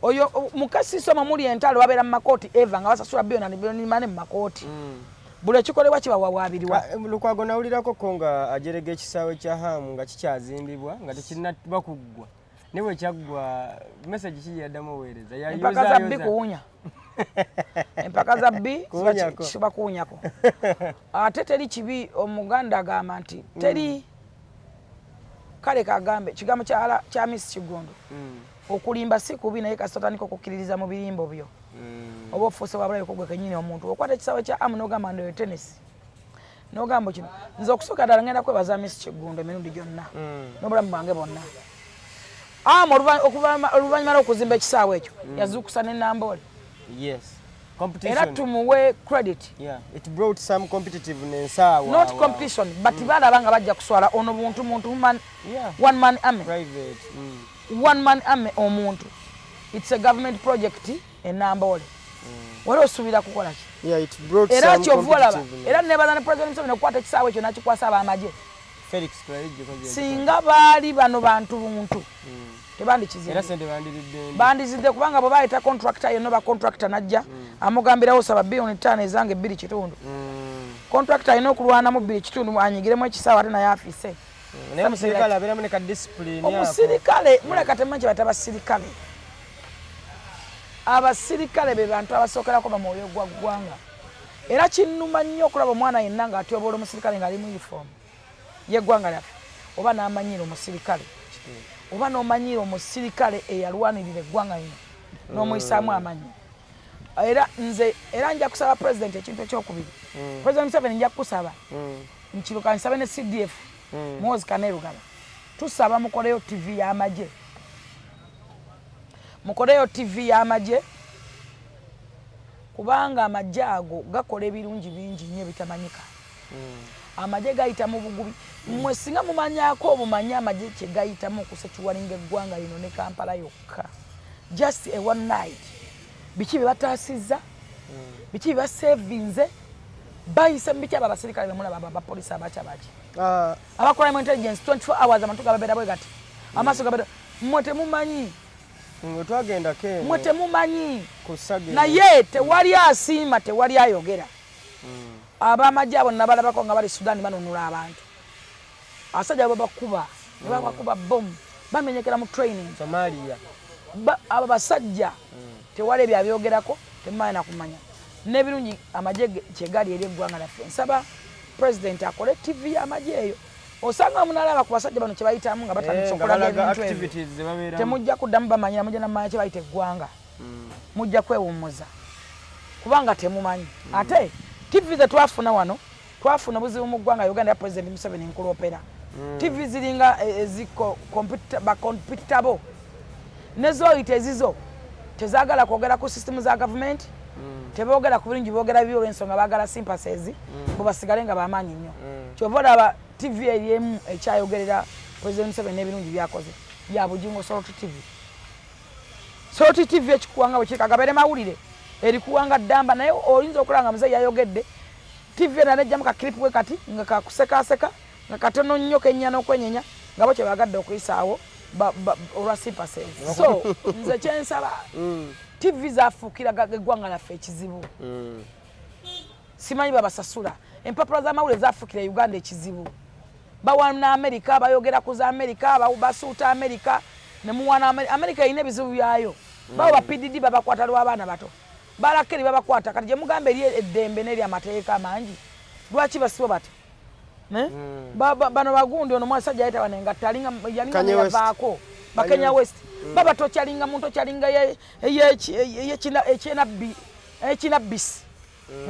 oyo mu KCC omwo muli entalo babeera mu makooti eva nga basasula biliyoni mane mu makooti buli ekikolebwa kiba wawaabirwa Lukwago nawulirako ko nga ajerega ekisaawe kya Hamu nga kikyazimbibwa nga tekirina bakuggwa niwe kyaggwa message kiri yaddamu oweereza empaka za bbi kuwunya empaka za bbi kiba kuwunyako ate teri kibi omuganda agamba nti teri kale kagambe kigambo kya Miss Kigondo okulimba si kubi naye kasitotandika okukkiririza mu birimbo byo oba ofuuse wabulayo kugwe kennyini omuntu okwata ekisaawe kya Hamu n'ogamba ndoyo tennis n'ogamba kino nze okusooka ddala ngenda kwebaza Miss Kigondo emirundi gyonna n'obulamu bwange bwonna oluvannyuma lw'okuzimba ekisaawe ekyo yazuukusa ne Namboole era tumuwe credit not competition but balaba nga bajja kuswala ono buntu muntu one man army omuntu it's a government project e Namboole wali osuubira kukola ki era kyovuolaba era nebaza ne president Museveni okukwata ekisaawe ekyo nakikwasa ab'amagye singa baali bano bantu buntu bandizidde kubanga bwe bayita contractor yenno ba contractor najja amugambirawo saba biliyoni 5 ezange 2.5 contractor ayina okulwanamu 2.5 anyigiremu ekisaawe ate naye afise omusirikale muleka temanyi kye bayita abasirikale abasirikale be bantu abasookerako bamwoyo gwa ggwanga era kinnuma nnyo okulaba omwana yenna ng'atyoboola omusirikale ng'ali mu uniform yeggwanga lyaffe oba n'amanyira omusirikale oba n'omanyira omusirikale eyalwanirira eggwanga lino n'omuyisaamu amanyi era nja kusaba president ekintu ekyokubiri president Museveni nja kukusaba nkiruka nsabe ne CDF Muhoozi Kainerugaba tusaba mukoleyo TV y'amagye mukoleyo TV y'amagye kubanga amagye ago gakola ebirungi bingi nnyo bitamanyika amagye gayita mu bugubi mmwe singa mumanyako obumanyi amagye kye gayitamu okusekiwalinga eggwanga lino ne Kampala yokka just a one night biki bye bataasizza biki bye basevinze bayise mu biki abo abasirikale bemulaba abapolisi abakyabaki abakola mu intelligence 24 hours abantu gababeera bwe gati amaaso gabeera mmwe temumanyi mmwe temumanyi naye tewali asiima tewali ayogera ab'amagye abo nabalabako nga bali Sudan banunula abantu abasajja babakuba ne babakuba bomu bamenyekera mu training Somalia abo basajja tewali ebyo abyogerako temumanyi nakumanya n'ebirungi amagye kyegali eri eggwanga lyaffe nsaba president akole TV y'amagye eyo osanga munalaba ku basajja bano kye bayitamu nga batandise okulaga ebintu ebyo temujja kuddamu bamanyira mujja namanya kye bayita eggwanga mujja kwewummuza kubanga temumanyi ate TV ze twafuna wano twafuna buzibu mu ggwanga Uganda ya president Museveni nkulopera TV ziringa computable nezoyita ezizo tezaagala kwogera ku system za government teboogera ku birungi boogera byo olw'ensonga baagala sympathies bo basigale nga bamaanyi nnyo kyova olaba TV eriemu ekyayogerera president Museveni n'ebirungi byakoze ya bujingo Soroti TV ekikuwanga bwe kirikagabeere mawulire erikuwanga ddamba naye oyinza okulaba nga muzeeyi yayogedde TV ena nejjamu kakiripu bwe kati nga kakusekaseka nga katono nnyo kennya n'okwenyenya nga bo kye baagadde okuyisaawo olwa sympathies so nze kyensaba TV zafuukira eggwanga lyaffe ekizibu. Simanyi babasasula. Empapula z'amawulire zafuukira Uganda ekizibu. Bawana Amerika, bayogera ku za Amerika, basuuta Amerika, ne muwana Amerika erina ebizibu byayo. Bawo ba PDD babakwata lw'abaana bato. Balakeri babakwata kati gye mugamba eri eddembe n'eri amateeka amangi. Lwaki basibo bati? Bano bagundi ono mwasajja ayita banengatta alinga yavaako bakenya West. Baba tokyalinga muntu okyalinga ekinabbisi.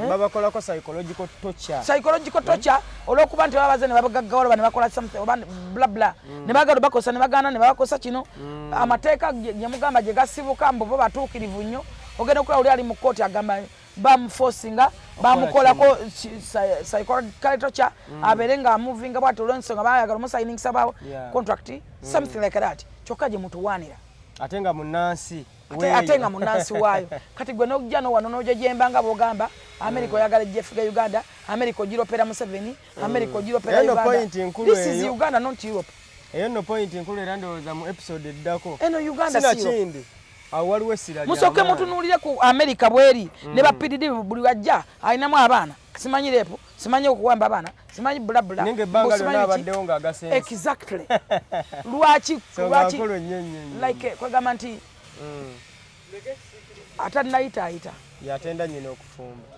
Babakolako psychological torture. Psychological torture olwokuba nti babaze ne babagaggawala ne bakola something oba bla bla. Ne bagalo bakosa ne bagana ne bakosa kino. Amateeka gye mugamba gye gasibuka mbo bo batuukirivu nnyo. Ogenda okulaba oli ali mu kkooti agamba bamuforcinga bamukolako psychological torture abeere nga amuvinga bwati olw'ensonga baayagala omusayiningisa bawo contract something like that. Kyokka gye mutuwaanira. Ate nga munnansi waayo kati gwe n'ojja wano n'ojja gyembanga bw'ogamba America oyagala ejjefuga Uganda, America ogiropera Museveni, America ogiropera Uganda. This is Uganda, not Europe. Eyo no point nkulu era ndowooza mu episode eddako. Eno Uganda si Europe. Awo waliwo essira lya musooke mutunuulire ku America bweri ne ba PDD buli wajja alinamu abaana. Simanyi lepo, simanyi okuwamba abaana, simanyi bla bla. Ninge ebbanga lyonna abaddewo ng'agasensa. Exactly. Lwaki like kwegamba nti atanayita yatenda nyina okufumba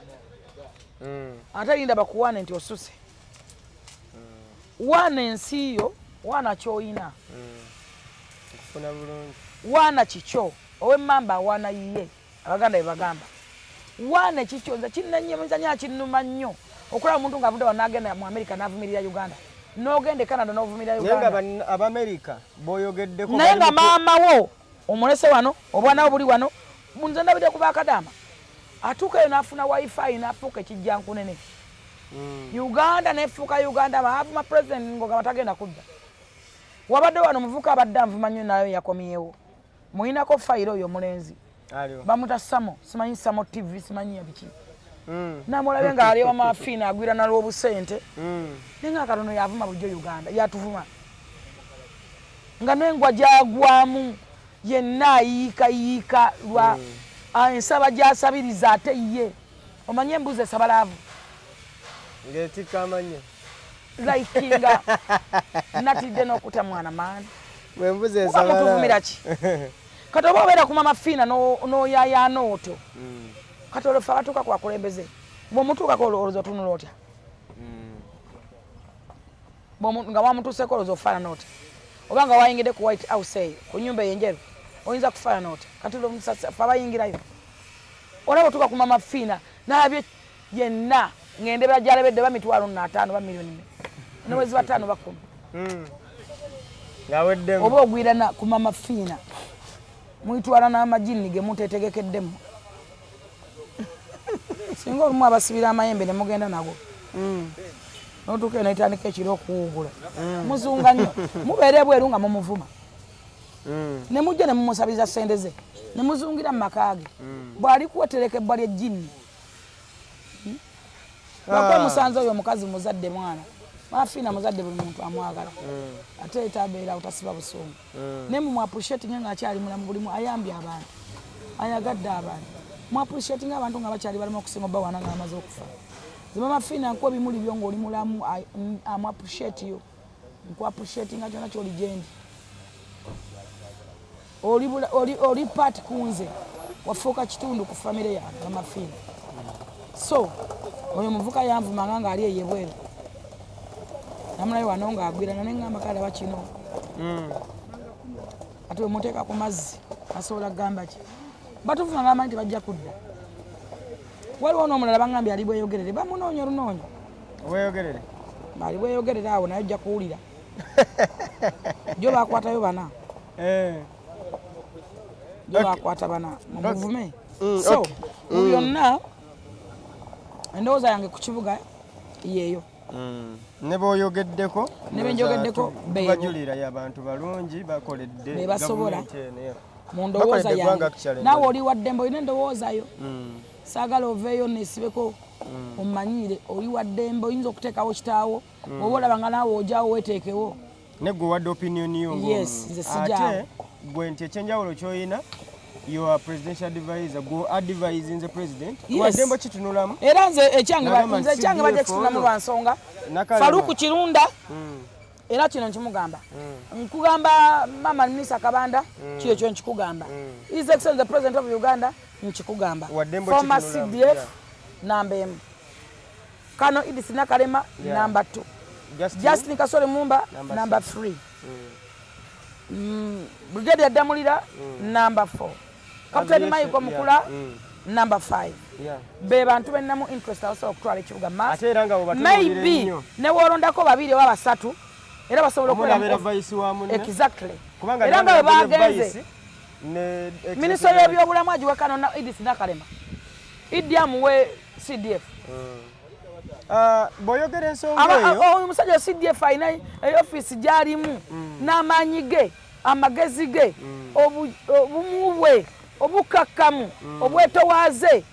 atalinda bakuwaane nti osuse waana ensi yo waana kyoyina okufuna bulungi waana kikyo ow'emmamba awaana yiye abaganda bye bagamba waana kikyo nze kinnanyumiza nnyo kinnuma nnyo okulaba omuntu ng'avudde wano n'agenda mu America n'avumirira Uganda n'ogenda e Canada n'ovumirira Uganda naye nga Abamerica b'oyogeddeko naye nga maama wo omulese wano obwana bwo buli wano nze ndabidde ku bakadaama atuukayo n'afuna wifi n'afuuka ekijjankunene Uganda n'efuuka Uganda ma president ng'ogamba tagenda kudda wabadde wano omuvuka abadde anvuma nnyo nayo yakomyewo muyinako fayiro oyo omulenzi bamuta Samo simanyi Samo TV simanyi yabiki namulabe nga ali wamafiina agwira nalw'obusente naye nga katono yavuma bujjo Uganda yatuvuma nga n'engwa gyagwamu yenna ayiika lwa ensaba gyasabiriza ate ye omanye embuzi esabalaavu ng'etikka amanye laikinga natidde n'okuta mwana maani embuzi esabalaavu mutuvumira ki kati oba obeera ku mamafiina n'oyaayaana otyo kati olwofe abatuuka kwakulembeze bw'omutuukako olowooza otunula otya nga wamutuuseeko olowooza ofaanana otya oba nga wayingidde ku White House eyo ku nnyumba eyenjeru oyinza kufaanana otya kati fe abayingirayo olaba otuuka ku mamafiina n'abye yenna ng'endebera gyalabedde ba 5,000 ba miliyoni newezi ba 5 ba 10 oba ogwirana ku mamafiina mwitwala n'amajini ge mutetegekeddemu singa olumu abasibira amayembe ne mugenda nago n'otuuka eno etandika ekiro okuwugula muzunga nnyo mubeere bweru nga mumuvuma ne mujja ne mumusabiriza ssente ze ne muzungira mu maka ge bw'ali kuwetereka ebbwa ly'ejjini lwakuba musanze oyo omukazi muzadde mwana mafiina muzadde buli muntu amwagala ate etabeera otasiba busungu naye mumwapulishetinga ng'akyali mulamu bulimu ayambye abantu ayagadde abantu mwapulishetinga abantu nga bakyali balimu okusinga obba wana nga bamaze okufa zima mafiina nkuwa ebimuli byo ng'oli mulamu amwapulishet yo nkwapulishetinga kyona kyoli gyendi oli paati kunze wafuuka kitundu ku famire yange bamafiina so oyo muvuka yanvumanga ng'ali eyebweru namulayo wano ng'agwirana neŋŋamba kale bakino ate wemuteeka ku mazzi asobola kugamba ki batuvuma ngamba nti bajja kudda waliwo n'omulala bangambye ali bweyogerere bamunoonya olunoonyo bweyogerere ali bweyogerere awo naye ojja kuwulira jo bakwatayo bana jo bakwata bana mumuvume so mu byonna endowooza yange ku kibuga yeeyo ne b'oyogeddeko ne benjogeddeko bajulira y'abantu balungi bakoledde be basobola mu ndowooza yange naawe oli waddembe olina endowoozayo saagala oveeyo neesibeko ommanyire oli waddembe oyinza okuteekawo kitaawo oba olaba nga naawe ojaawo weeteekewo ne gwe wadde opinioni yo yes nze sijaawo ate gwe nti ekyenjawulo ky'oyina your presidential advisor go advising the president. Yes. Wadembo kitunulamu. Era nze ekyange bajja kisinamu lwa nsonga. Faruku Kirunda. Era kino nkimugamba. Nkugamba Mama Nisa Kabanda kiyo kyo nkikugamba. His Excellency the President of Uganda nkikugamba. Former CDF number M. Kano Idris Nakalema number 2. Justin Kasole Mumba number 3. Brigadier Damulira number 4. Captain Michael Mukula number 5. Be bantu bennamu interest also okutwala ekibuga mass. Maybe ne wolondako babiri wa basatu era basobola okukola exactly. Era nga bagenze Minister y'ebyobulamu agiwekano na Idris Nakalema. Idiamu we CDF. Boyogera ensonga eyo. Omusajja CDF ayina office gyalimu n'amaanyi ge amagezi ge obumuwe obukakamu obwetowaaze.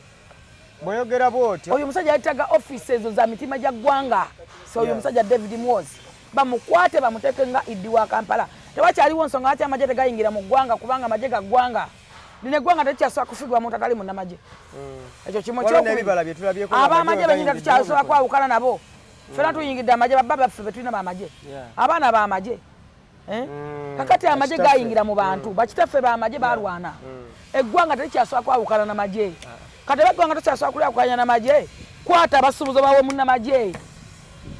Boyogera bwoti oyo musajja yataga office ezo za mitima gya ggwanga. So oyo musajja David Mwozi bamukwate bamuteeke nga Idi wa Kampala. Tewakyaliwo nsonga ati amagye tegayingira mu ggwanga kubanga amagye ga ggwanga lino eggwanga tekyasobola kufigwa muntu atali munnamagye. Ekyo kimu ky'okubiri ab'amagye benyinga tukyasobola kwawukana nabo. Ffena tuyingidde amagye babba baffe be tulina b'amagye abaana b'amagye. Kakati amagye gayingira mu bantu bakitaffe b'amagye balwana eggwanga tekyasobola kwawukana n'amagye. Kati eggwanga tekyasobola kulyakwanya n'amagye kwata abasuubuzi bawe munnamagye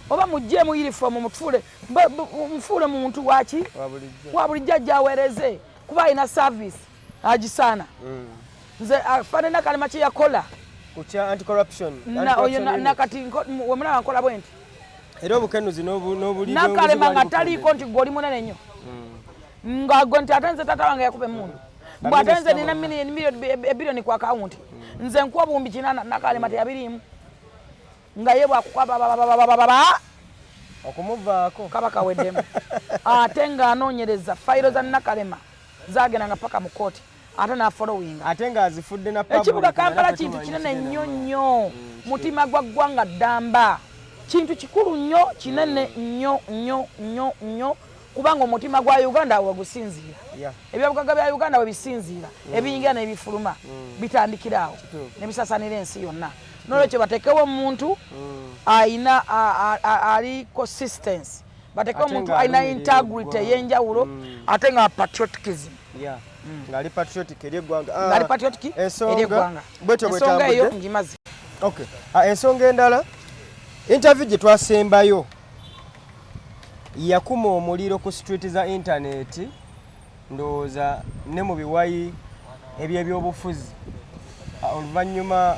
oba mujje mu uniform mufule muntu waki wa bulijjo ajja aweereze kuba alina service agisaana. Nze afane Nakalema kye yakola kutya anti-corruption nakati wemulaba nkola bwe nti era obukenuzi n'obuliri Nakalema nga taliiko nti gwe oli munene nnyo ng'agwo nti ate nze taata wange yakuba emmundu mbw ate nze nina ebiriyoni ku akawunti nze nkuwa buwumbi 8 Nakalema teyabiriimu nga ye bwakukwaba okumuvaako kaba kaweddemu ate ng'anoonyereza fayiro za Nakalema zagendanga paka mu kooti ate n'afolowinga ate ng'azifudde na ekibuga Kampala kintu kinene nnyo nnyo mutima gwa ggwanga ddamba kintu kikulu nnyo kinene nnyo kubanga omutima gwa Uganda wegusinziira ebyabugagga bya Uganda we bisinziira ebiyingira n'ebifuluma bitandikiraawo ne bisasanira ensi yonna. N'olwekyo batekewo omuntu ayina ali consistency batekewo omuntu ayina integrity ey'enjawulo ate nga patriotism ngali patriotic eri eggwanga ngali patriotic eri eggwanga ensonga eyo ngimaze. Okay, ensonga endala interview gye twasembayo yakuma omuliro ku street za internet ndowooza ne mu biwayi eby'ebyobufuzi oluvannyuma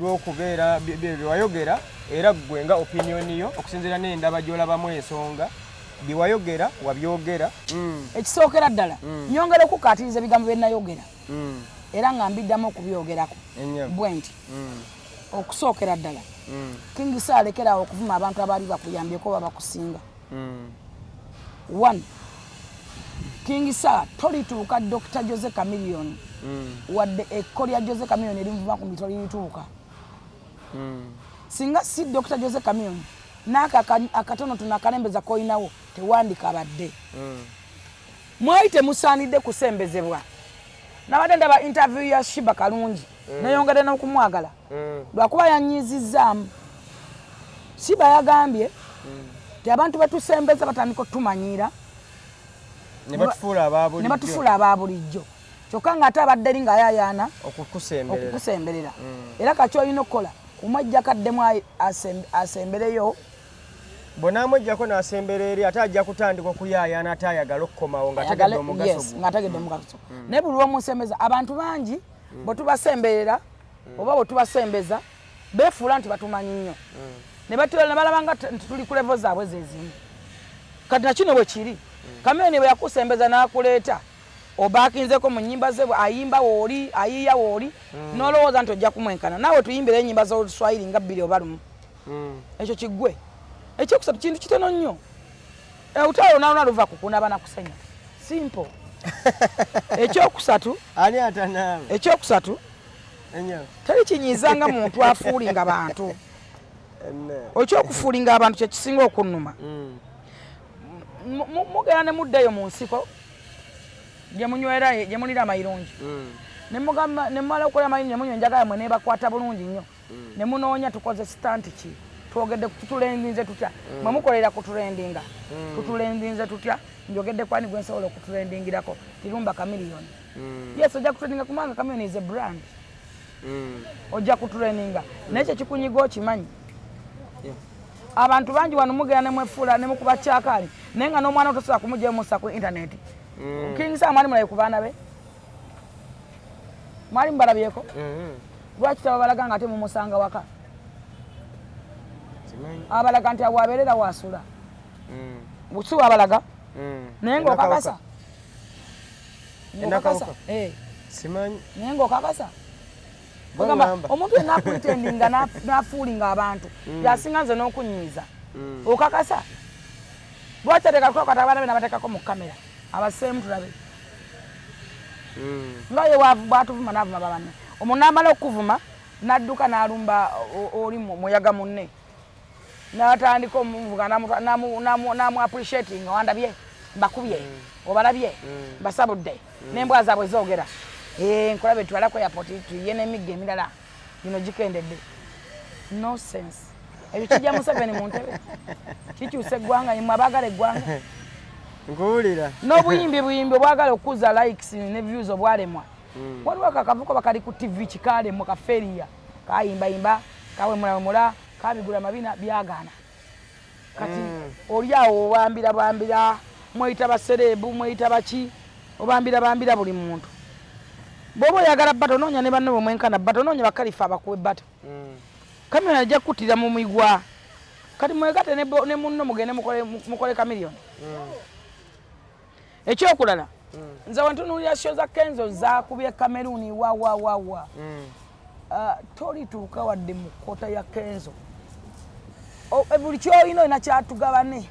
lw'okubeera byewayogera era gwe nga opinion yo okusinziira n'endaba gy'olabamu ensonga byewayogera wabyogera ekisookera ddala nyongera okukaatiriza ebigambo bye nayogera era nga mbiddamu okubyogerako bwe nti okusookera ddala King Sir alekerawo okuvuma abantu abaali bakuyambyeko oba bakusinga. 1 King Sir tolituuka Dr. Jose Chameleone wadde ekko lya Jose Chameleone erimuvuma ku mitwe lirituuka. Singa si Dr. Jose Chameleone akatono tunakalembeza koyinawo tewandika badde mwayite musaanidde kusembezebwa. Nabadde ndaba interview ya Shiba Kalungi nayongedde n'okumwagala lwakuba yanyiizizaamu. Shiba yagambye ti abantu batusembeza batandika otumanyiira ne batufuula abaabulijjo kyokka ng'ate abadde eri ng'ayaayaana okukusemberera. Era kaki olina okukola kumwajjako addemu asembereyo bw'onaamwejjako n'asembera eri ate ajja kutandika okuyaayaana ate ayagala okukomawo ng'ategedde omugaso ng'ategedde omugaso. Naye buli lw'omusembeza abantu bangi bwe tubasemberera oba bwe tubasembeza beefuula nti batumanyi nnyo ne balaba nga tuli ku levo zaabwe zezimu. Kati nakino bwe kiri Chameleone bwe yakusembeza n'akuleeta obaakinzeko mu nnyimba ze ayimba wooli ayiiya wooli n'olowooza nti ojja kumwenkana naawe tuyimbire ennyimba z'Oluswayiri nga 2 oba 1. Ekyo kiggwe. Ekyokusatu kintu kitono nnyo. Olutalo naluna luva ku kunaaba na kusenya. Simple. Ekyokusatu ani atanaaba ekyokusatu teri kinyiizanga muntu afuulinga bantu. Ekyokufuulinga abantu kye kisinga okunnuma. Mugenda ne muddayo mu nsiko gye munywera gye mulira amayirungi ne mugamba ne mmala okukola amayirungi ne munywa enjagala mwe neebakwata bulungi nnyo ne munoonya tukoze sitanti ki twogedde tutulendinze tutya mwe mukolera kutulendinga tutulendinze tutya njogedde kwani gwe nsobola okutulendingirako tirumba kamiliyoni yes ojja kutulendinga kumanga kamiliyoni is a brand ojja kutulendinga naye kye kikunyiga okimanyi abantu bangi wano mugera ne mwefuula ne mukuba kyakaali naye nga n'omwana otosobola kumugya musa ku intaneti kinsa mwali mulabe ku baana be mwali mubalabyeko lwaki tababalaga nga ate mumusanga waka abalaga nti awo abeerera waasula busi wabalaga naye ng'okakasa naye ng'okakasa ogamba omuntu yenna akulitendinga n'afuulinga abantu yasinga nze n'okunyiiza okakasa lwaki ateeka tukakata abaana be nabateekako mu kamera abaseemu tulabe nga ye bwatuvuma n'avuma babanne omuntu n'amala okuvuma n'adduka n'alumba oli muyaga munne n'atandika omuvuga n'amu appreciating wandabye mbakubye obalabye mbasabudde n'embwa zaabwe zoogera nkulabe twalako airport tuyiye n'emigga emirala gino gikendedde no sense ebyo kijja Museveni mu ntebe kikyusa eggwanga imwe abaagala eggwanga nkuwulira n'obuyimbi obwagala okuza likes ne views obwalemwa waliwo akavuko bakali ku TV kikaalemwa kaferiya kayimbayimba kawemulawemula kabigula mabina byagaana kati oli awo obambira mweyita baserebu mweyita baki obambira buli muntu bw'oba oyagala bato noonya ne banno bwemwenkana bato noonya bakalifa abakuwe bato kamera ajja kuttira mu migwa kati mwegate ne munno mugende mukole kamiliyoni ekyokulala nze wentunuulira sho za Kenzo zakubye Kameruni wa tolituuka wadde mu kota ya Kenzo buli kyolina olina kyatugabane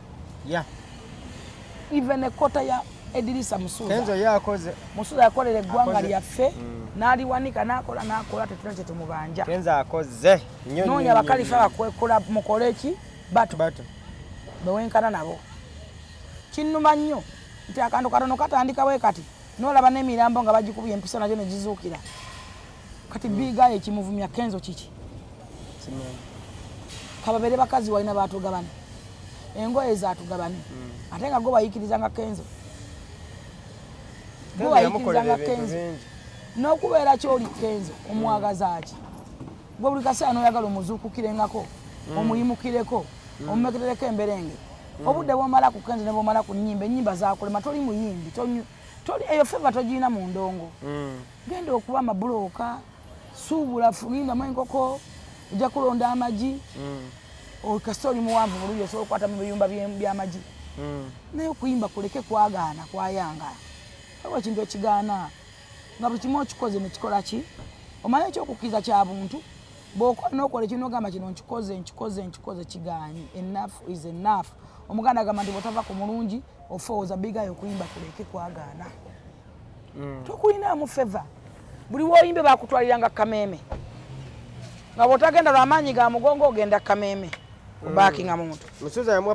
even ekota ya Edirisa Kenzo yakoze Musuza yakolera eggwanga lyaffe n'aliwanika n'akola tetulina kye tumubanja Kenzo akoze noonya bakalifa bakwekola mukole ki bato bewenkana nabo kinnuma nnyo nti akantu katono katandika bwe kati n'olaba n'emirambo nga bagikubye empisa nayo ne gizuukira kati biga ekimuvumya Kenzo kiki kababere bakazi walina baatugabane engoye zaatugabane ate nga go bayikirizanga Kenzo n'okubeera kyoli Kenzo omwagaza ki gwe buli kaseera n'oyagala omuzuukukirengako omuyimukireko omumekerereko emberenge obudde bw'omala ku Kenzo ne bw'omala ku nnyimba ennyimba zakulema toli muyimbi toli eyo feva togirina mu ndongo genda okuba amabulooka suubula fulindamu enkoko ojja kulonda amagi kasita oli muwanvu bulungi osobola okukwata mu biyumba by'amagi naye okuyimba kuleke kwagaana kwayangala waliwo ekintu ekigaana nga buli kimu okikoze nekikola ki omanye ekyokukkiriza kya buntu bw'okola n'okola ekintu ogamba kino nkikoze kigaanyi enough is enough omuganda agamba nti bw'otava ku mulungi ofooza bigayo okuyimba kuleke kwagaana tokulinamu feva buli woyimbe bakutwaliranga kameeme nga bw'otagenda lw'amaanyi ga mugongo ogenda kameeme obaakinga muntu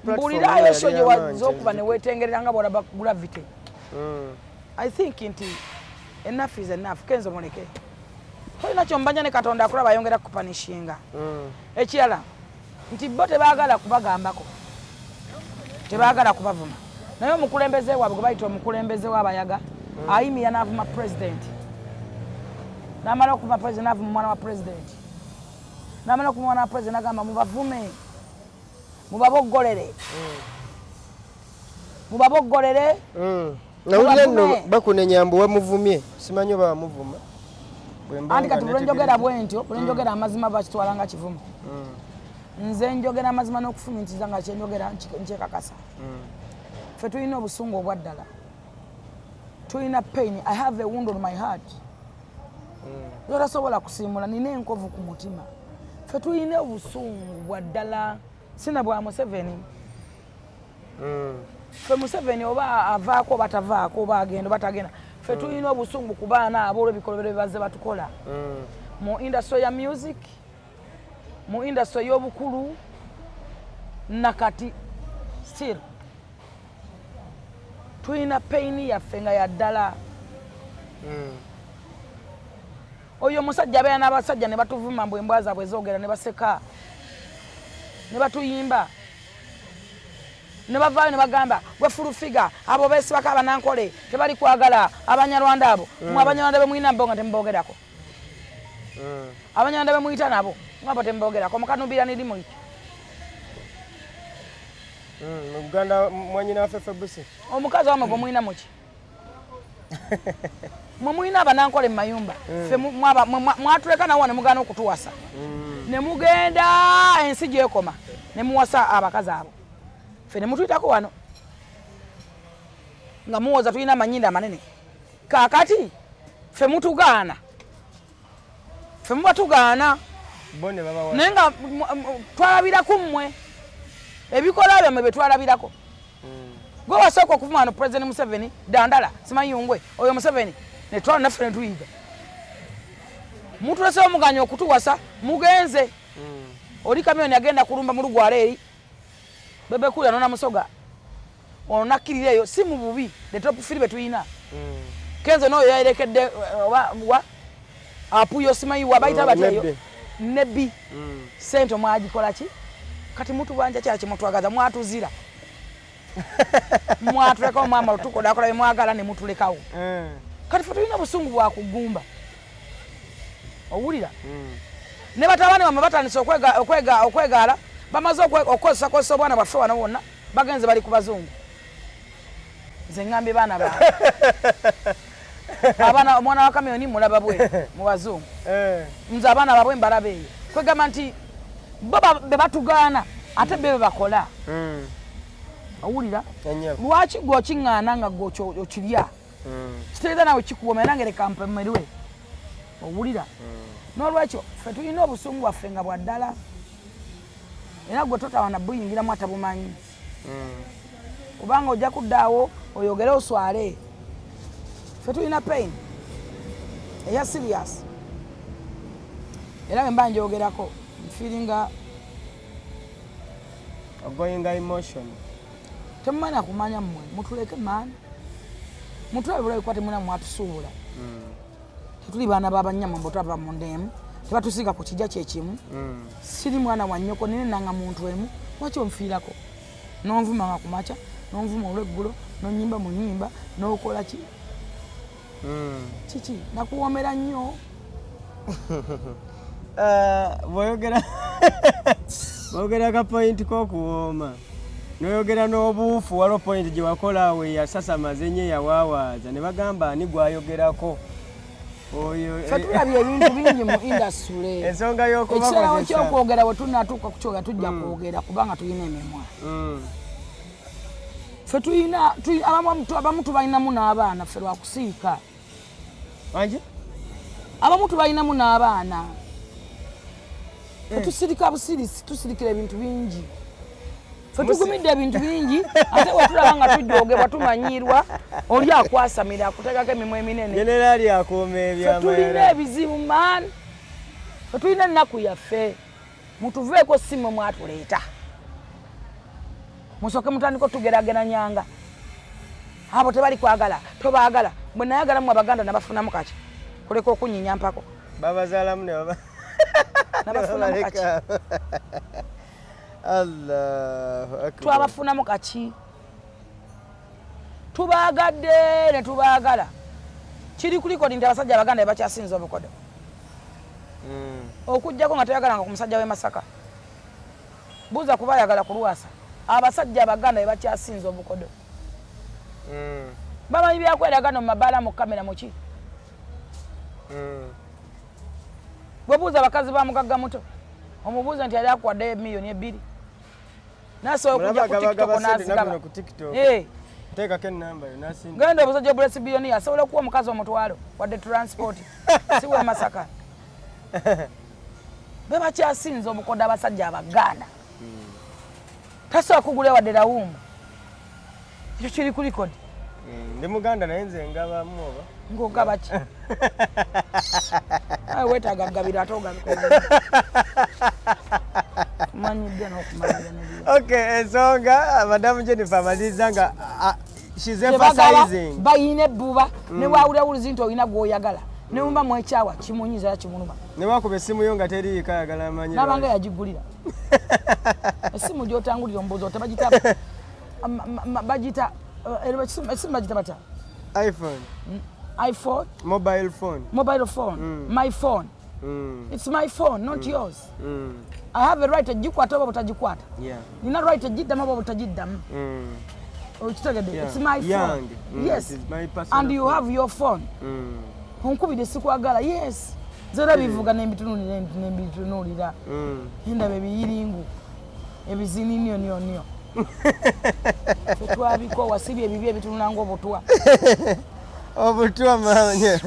mbulirayo sho gye wazza okuba ne weetengerera nga bw'olaba gravity I think nti enough is enough Kenzo muleke tolina kyombanja ne Katonda akulaba ayongera kupanishinga ekirala nti bo tebaagala kubagambako tebaagala kubavuma naye omukulembeze waabwe gwe bayita omukulembeze w'abayaga ayimira n'avuma president n'amala okuvuma president n'avuma omwana wa president n'amala okuvuma omwana wa president agamba mubavume mubaboggolere nawulira nno bakunenyambu wamuvumye simanyi oba wamuvuma anti kati bulenjogera bwentyo bulenjogera amazima bakitwala nga kivumu nze njogera amazima n'okufumintiza nga kyenjogera nkyekakasa ffe tulina obusungu obwa ddala tulina pain I have a wound on my heart zotasobola kusiimula nina enkovu ku mutima ffe tulina obusungu bwa ddala sina bwa Museveni ffe Museveni oba avaako oba tavaako oba agenda oba tagenda ffe tulina obusungu ku baana ab'olwebikolobero bye bazze batukola mu industry ya music mu industry y'obukulu nakati still tulina pain yaffe nga ya ddala oyo musajja abeera n'abasajja ne batuvuma mbu embwa zaabwe zoogera ne baseka ne batuyimba ne bavaayo ne bagamba gwe fulufiga abo beesibako abanankole tebali kwagala abanyarwanda abo mwe abanyarwanda be mulina mbo nga temuboogerako abanyarwanda be muyita nabo ngabo temuboogerako mukanubira nirimu ekyo mu Buganda mwanyina waffe Febusi omukazi wamwe gwe mulina muki mwe mulina abanankole mu mayumba ffe mwatuleka nawo ne mugaana okutuwasa ne mugenda ensi gyekoma ne muwasa abakazi abo ffe ne mutuyitako wano nga muwoza tulina amanyinda amanene kaakati ffe mutugaana ffe muba tugaana naye nga twalabirako mmwe ebikola byammwe bye twalabirako gwe wasooka okuvuma wano President Museveni Dandala Simayungwe oyo Museveni ne twala naffe ne tuyiga mutulesewo omuganya okutuwasa mugenze oli kamyoni agenda kulumba mu lugwala eri bebekuli anona musoga ono nakkirira eyo si mu bubi the top firi be tuyina kenze n'oyo yayerekedde wa apuyo Simayiwa bayita batyo nebbi sente mwagikola ki kati mutubanja kyaki mutwagaza mwatuzira mwatulekawo mwama lutukoda akola bemwagala ne mutulekawo kati fe tulina busungu bwa kugumba owulira ne batabani bamwe batandise okwegaala bamaze okukozesa obwana bwaffe wano wonna bagenze bali ku bazungu nze ngambye baana ba abaana omwana wa kamyoni mulaba bwe mu bazungu nze abaana babwe mbalaba eyo kwegamba nti bo be batugaana ate be bakola owulira lwaki gwe okiŋŋaana nga gwe okirya kitegeeza nawe kikuwoma era ngereka mpemerwe owulira n'olwekyo ffe tulina obusungu bwaffe nga bwa ddala era gwe totawana buyingiramu atabumanyi kubanga ojja kuddaawo oyogere oswale ffe tulina pain eya serious era bwe mba njogerako nfiiringa ogoyinga emotion temumanya kumanya mmwe mutuleke maani mutulabe bulabe kuba temuna mwatusuubula tetuli baana babanyama mbo twaba mu ndeemu tebatusiga ku kijja kyekimu siri mwana wa nnyoko nene nanga muntu emu lwaki onfiirako n'onvuma nga kumakya n'onvuma olweggulo n'onyimba mu nnyimba n'okola ki kiki nakuwoomera nnyo boogera ka point k'okuwooma noyogera n'obuufu waliwo point gye wakola we yasasamaze nnyo yawaawaza ne bagamba ani gwayogerako oyo ffe tulabye ebintu bingi mu indasule ensonga y'okubakozesa ekiseera ky'okwogera bwe tunaatuuka ku kyogera tujja kwogera kubanga tulina emimwa ffe tulina abamu tubalinamu n'abaana ffe lwakusiika wangi abamu tubalinamu n'abaana ffe tusirika busirisi tusirikira ebintu bingi ffe tugumidde ebintu bingi ate wetulaba nga tujoogebwa tumanyirwa oli akwasamira akutegako emimwa eminene generaali akuuma ebyama ffe tulina ebizibu maani ffe tulina ennaku yaffe mutuveeko simu mwatuleeta musooke mutandika otugerageranyanga abo tebali kwagala tobaagala bwe nayagalamu abaganda nabafunamu kaki kuleka okunyinya mpako babazaalamu nabafunamu kaki Allahu akbar twabafunamu kaki tubaagadde ne tubaagala kiri kuliko nti abasajja abaganda bebakyasinza obukodo okujjako nga toyagalanga ku musajja w'e Masaka buuza kuba ayagala ku Lwasa abasajja abaganda bebakyasinza obukodo bamanyi byakweraga mu mabaala mu kamera muki bwebuuza abakazi ba mugagga muto omubuuza nti yali akwaddeyo miliyoni 2 nasobola okujja ku TikTok n'azigaba teekako ennamba yo nasinda genda obuzajja obulesi biliyoni asobola okuwa omukazi omutwalo wadde transport si we Masaka bebakyasinza obukodo abasajja abaganda tasobola kugula wadde rawumu ekyo kiri ku likodi ndi muganda naye nze ngabamu oba ng'ogaba ki awe weetaaga gabira ate ogabikola tumanyidde n'okumalira okay ensonga madamu Jennifer amaliriza nga she's emphasizing bayine buba ne wawula wulizi nti oyina gwoyagala ne mumba mwekyawa kimunyiza kimuluma ne wakuba essimu yo nga teri kayagala amanyi nabanga yagigulira essimu gyotangulira ombuuzi otebagita bagita essimu bagita bata iPhone mobile phone my phone it's my phone not yours I have a right agikwata oba butagikwata nina right agiddamu oba butagiddamu it's my phone yes and you have your phone onkubide sikwagala yes zera bivuga nembitunulira endaba ebiyiringu ebizininionionio twabiko wasibye ebibi ebitunulanga obutwa obutwa manye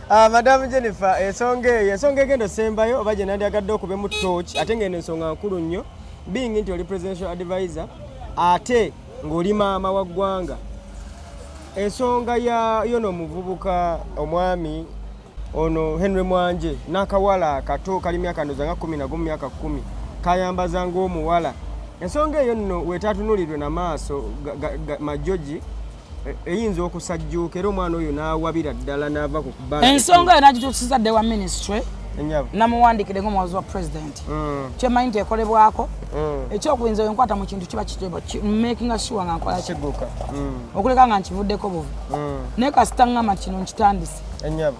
Madam Jennifer ensonga egenda sembayo oba gye nandyagadde okube mu torch ate ng'eno ensonga nkulu nnyo being nti oli presidential advisor ate ng'oli maama wa ggwanga ensonga yono omuvubuka omwami ono Henry Mwanje n'akawala akato kali myaka ndoza nga 11 myaka 10 kayambaza ng'omuwala ensonga eyo nno weetatunulirwe na maaso majoji eyinza okusajjuuka era omwana oyo n'awabira ddala n'ava ku kubala ensonga eyo nagituusiza dde wa ministry ennyabo namuwandiikire ng'omuwazi wa president kyemanyi nti ekolebwako ekyokuyinza oyo nkwata mu kintu kiba making sure nga nkola kiguka okuleka nga nkivuddeko buvi naye kasita ngamba kino nkitandise ennyabo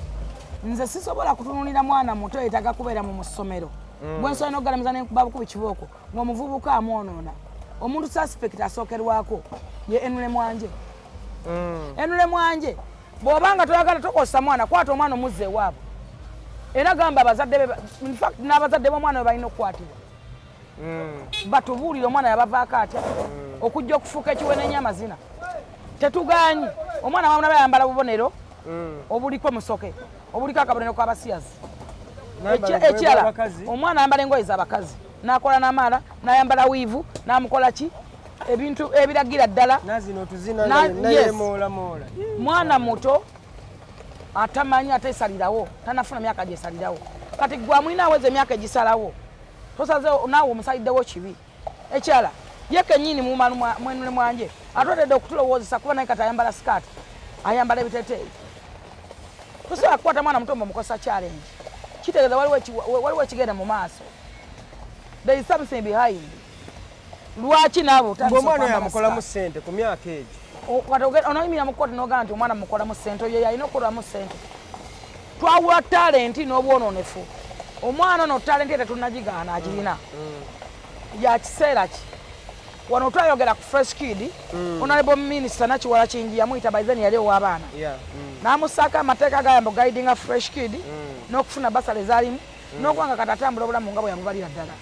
nze sisobola kutunulira mwana muto yetaga kubeera mu ssomero bwensobola n'okugalamiza n'enkuba bukubi kibooko ng'omuvubuka amwonoona omuntu suspect asookerwako ye Enule Mwanje Enule Mwanje bw'obanga toyagala tokosa mwana kwata omwana omuzze ewaabwe era gamba abazadde be in fact n'abazadde b'omwana we balina okukwatibwa batubuulire omwana yabavaako atya okujja okufuuka ekiwenenya amazina tetugaanyi omwana wamuna bayambala bubonero obuliko musoke obuliko akabonero kw'abasiyazi ekirala omwana ayambala engoye z'abakazi n'akola n'amaala n'ayambala wiivu n'amukola ki ebintu ebiragira ddala mwana muto atamanyi ateesalirawo tanafuna myaka gyesalirawo kati gwe amulina aweza emyaka egisalawo tosaze naawe omusaliddewo kibi ekirala ye kennyini Mwenule Mwanje atwetedde okutulowoozesa kuba naye kati ayambala sikaati ayambala ebiteteeyi tosobola kukwata mwana muto omukosa challenge kitegeeza waliwo ekigenda mu maaso there is something behind lwaki naabo omwana yamukolamu ssente ku myaka egyo onoyimira mu kkooti n'ogamba nti omwana mukolamu ssente oyo yalina okukolwamu ssente twawula talenti n'obwononefu omwana ono talenti ete tunnagigaana agirina ya kiseera ki wano twayogera ku fresh kid honorable minister Nakiwala Kingi yamuyita baizeni yali ow'abaana n'amusaako amateeka agayamba guidinga fresh kid n'okufuna basale zaalimu n'okubanga kati atambula obulamu nga bwe yamubalira ddala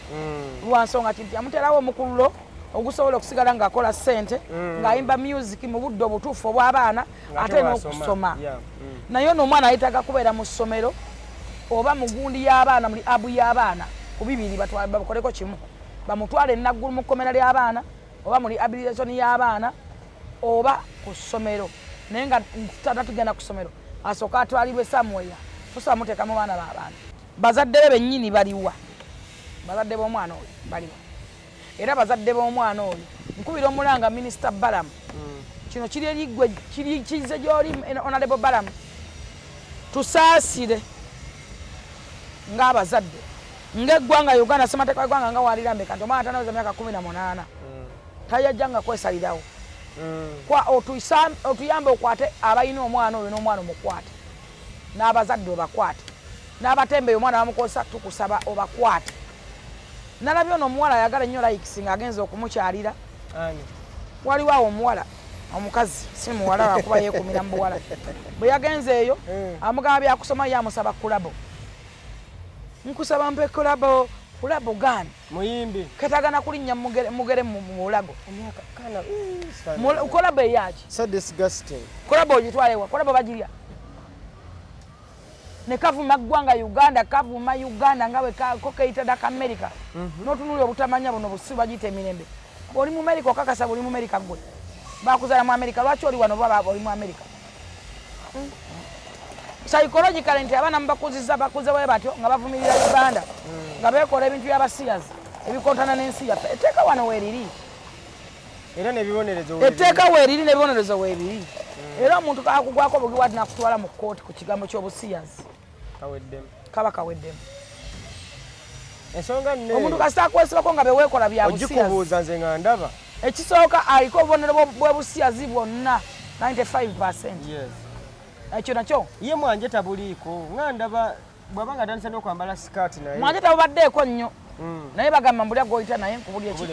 lwansonga kinti yamuteerawo omukululo ogusobola okusigala ng'akola ssente ng'ayimba music mu budde obutuufu obw'abaana ate n'okusoma naye ono omwana ayitaga kubeera mu ssomero oba mu gundi y'abaana muli abu y'abaana ku bibiri bakoleko kimu bamutwale naggulu mu kkomera ly'abaana oba muli habilitation y'abaana oba ku ssomero naye nga tata tugenda ku ssomero asooka atwalibwe samweya tosobola muteekamu baana b'abaana bazadde be bennyini baliwa bazadde b'omwana oyo baliwa era bazadde b'omwana oyo nkubira omulanga minisita Balamu kino kiri eriggwe kize gy'oli honorable Balamu tusaasire ng'abazadde ng'eggwanga Uganda ssemateeka w'eggwanga nga walirambe kanti omwana atanaweza myaka 18 tayajjanga kwesalirawo otuyambe okwate abalina omwana oyo n'omwana omukwate n'abazadde obakwate n'abatembeeyo omwana bamukozesa tukusaba obakwate nalabye ono omuwala ayagala nnyo likes ng'agenza okumukyalira waliwo awo omuwala omukazi si muwala wakuba yeekumira mu buwala bwe yagenze eyo amugamba byakusoma yamusaba kulabo nkusaba mpe kulabo gani muyimbi katagana kulinnya mugere mu bulago kolabo eyaki so disgusting kolabo ogitwalewa kolabo bagirya ne kavuma ggwanga Uganda nga bwe kokeita daka America n'otunulira obutamanya buno busi bagiyita emirembe bw'oli mu America okakasa bw'oli mu America gwe bakuzaala mu America lwaki oli wano baba oli mu America psychologically nti abaana mubakuzizza bakuzewo batyo nga bavumirira Uganda nga beekola ebintu by'abasiyazi ebikontana n'ensi yaffe etteeka wano weeriri era n'ebibonerezo weebiri. Etteeka weeriri n'ebibonerezo weebiri. Era omuntu kakugwako bugiwati nakutwala mu kkooti ku kigambo ky'obusiyazi. Kaweddemu. Kaba kaweddemu. Ensonga nne. Omuntu kasita kwesibako nga beweekola bya busiyazi. Ogikubuuza nze nga ndaba. Ekisooka aliko obubonero bw'obusiyazi bwonna 95%. Yes. Ekyo nakyo. Ye Mwanje tabuliiko. Nga ndaba bw'aba nga atandise n'okwambala sikaati naye. Mwanje tabubaddeeko nnyo. Naye bagamba mbulya gw'oyita naye nkubulya eki.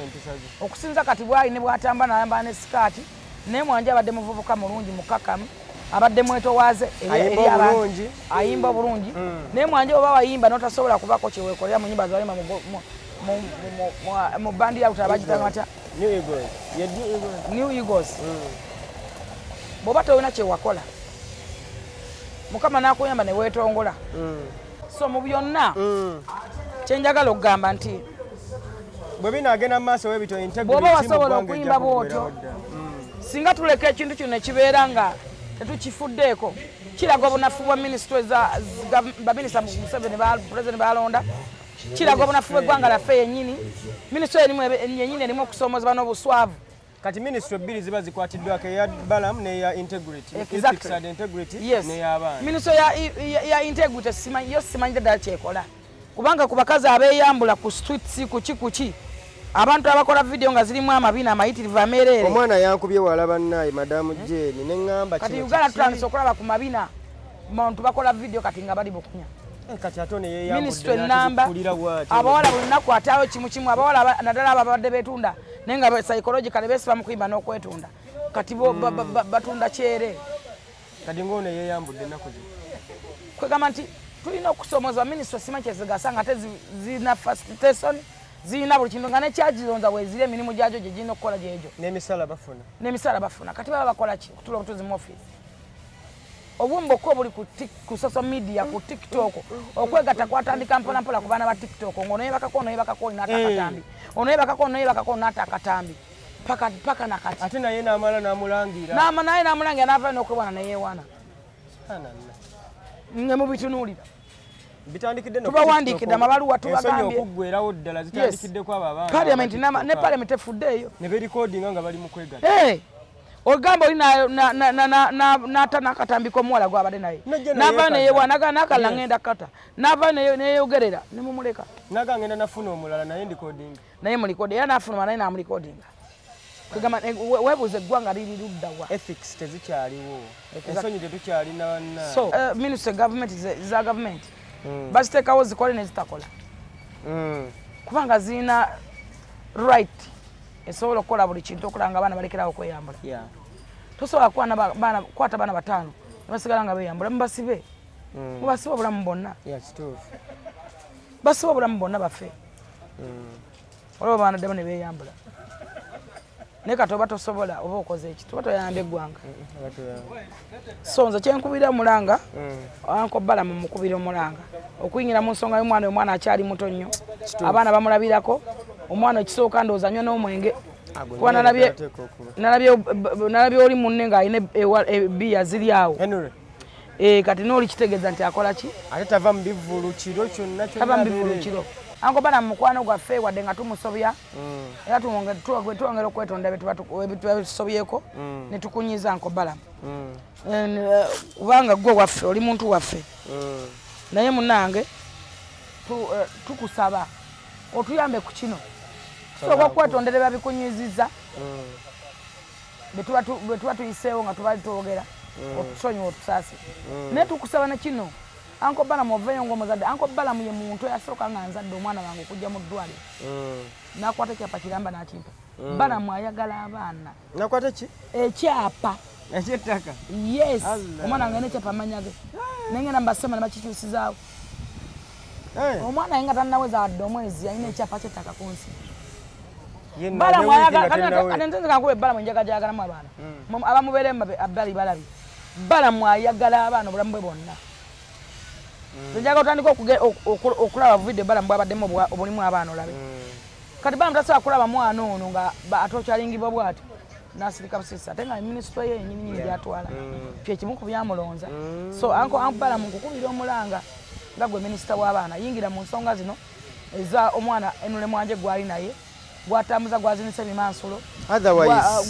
Okusinza kati bw'ali ne bw'atamba n'ayambala ne sikaati. Naye Mwanje abadde muvubuka mulungi mukakamu. Abadde mwetowaaze eri abantu. Ayimba obulungi. Naye Mwanje oba wayimba n'otasobola kubaako kye weekolera mu nnyimba z'abayimba mu bandi yawuta abagita mata. New Eagles. Bw'oba tolina kye wakola. Mukama n'akuyamba ne weetongola. So mu byonna kyenjagala okugamba nti bwe binaagenda mu maaso webito integrity bw'oba wasobola okuyimba bw'otyo singa tuleka ekintu kino ne kibeera nga tetukifuddeeko kiraga obunafu bwa baminisita Museveni pulezidenti balonda kiraga obunafu bw'eggwanga laffe yennyini minisitule yennyini erimu okusoomoozebwa n'obuswavu. Kati minisitule bbiri ziba zikwatiddwako eya Balamu n'eya integrity. Exactly. And integrity Yes. n'ey'abaana. Minisitule ya integrity yo simanyi ddala kyekola kubanga ku bakazi abeeyambula ku streets kuki abantu abakola video nga zirimu amabina amayitirivu ameerere. Omwana yankubye wala bannaye madamu Jane ne ngamba kino. Kati Uganda tutandise okulaba ku mabina abantu bakola video kati nga bali bukunya. Kati atone yeeyambudde Ministry namba abawala buli nnaku ataayo kimu abawala naddala ababadde beetunda naye nga psychological beesiba mu kuyimba n'okwetunda kati batunda kyere. Kati ng'ono yeeyambudde ennaku zino. Kwegamba nti tulina okusoomoza minisitule simanyi kyezigasa nga tezirina facilitation zirina buli kintu nga nekyagironza weezira emirimu gyagyo gye girina okukola gyegyo. N'emisaala bafuna. Kati baba bakola ki? Kutula obutuuzi mu ofiisi. Obumba okuba buli ku social media ku TikTok okwegatta kwatandika mpolampola ku baana ba TikTok ng'ono yebakako n'ata akatambi ono yebakako n'ata akatambi paka nakati ate naye n'amala n'amulangira naye n'amulangira n'avaayo n'okwebwana neyeewana nga mubitunuulira bitandikidde tubawandiikidde amabaluwa tubagambye okuggwerawo ddala zitandikiddeko abo abaana Parliament ne Parliament efuddeeyo ne beerikodinga nga bali mu kwegatta. Ogamba oli n'ata n'akatambiko omuwala gw'abadde naye n'avaayo neyeewana n'akala ngenda kata n'avaayo neyeyogerera ne mumuleka naga ngenda nafuna omulala naye ndikodinga naye mulikodi era nafuluma naye namulikodinga kugamba weebuuza eggwanga liri ludda wa ethics tezikyaliwo ensonyi tetukyalina banna. So ministry government za government baziteekawo zikole ne zitakola kubanga zirina right esobola okukola buli kintu okulanga abaana balekerawo okweyambula. Tosobola kwata baana bataano basigala nga beeyambula mubasibe mubasibe obulamu bonna basibe obulamu bonna baffe olaba baana ddemu ne beeyambula naye kati oba tosobola oba okoze eki tuba toyambye eggwanga. So nze kyenkubira Mulanga Uncle Balamu mukubira Omulanga okuyingira mu nsonga y'omwana omwana akyali muto nnyo abaana bamulabirako omwana ekisooka ndowooza nnyo n'omwenge kuba nalabye oli munne ng'alina ebbiya ziri awo kati n'oli kitegeeza nti akola ki ate tava mu bivulu kiro kyonna tava mu bivulu kiro. Uncle Balamu mukwano gwaffe wadde nga tumusobya era twongera okwetonda byetusobyeko ne tukunyiza Uncle Balamu kubanga gwe waffe oli muntu waffe naye munange tukusaba otuyambe ku kino tusobola okwetondera bikunyizizza bwe tuba tuyiseewo nga tubali twogera otusonyiwa otusaasi naye tukusaba ne kino Uncle Balamu oveeyo ng'omuzadde. Uncle Balamu ye muntu eyasooka nga nzadde omwana wange okujja mu ddwaliro n'akwata ekyapa kiramba n'akimpa. Balamu ayagala abaana. N'akwata ki? Ekyapa eky'ettaka. Yes. Omwana wange n'ekyapa amanya ge naye ngenda mbasema ne bakikyusizaawo. Omwana yenga tannaweza wadde omwezi alina ekyapa ky'ettaka ku nsi. Balamu ayagala nze kankuba Balamu njagajagalamu abaana abamubeera abbali balabi. Balamu ayagala abaana obulamu bwe bwonna. Njaga otandika okulaba video Balamu bwabaddemu obulimu abaana olabe. Kati Balamu tasobola kulaba mwana ono nga atokyalingibwa bw'ati n'asirika busisi ate nga minisitule ye yennyini gy'atwala kye kimu ku byamulonza. So Uncle Balamu nkukubira Omulanga nga gwe minisita w'abaana yingira mu nsonga zino eza omwana Enule Mwanje gwali naye gwatambuza gwazinisa bimansulo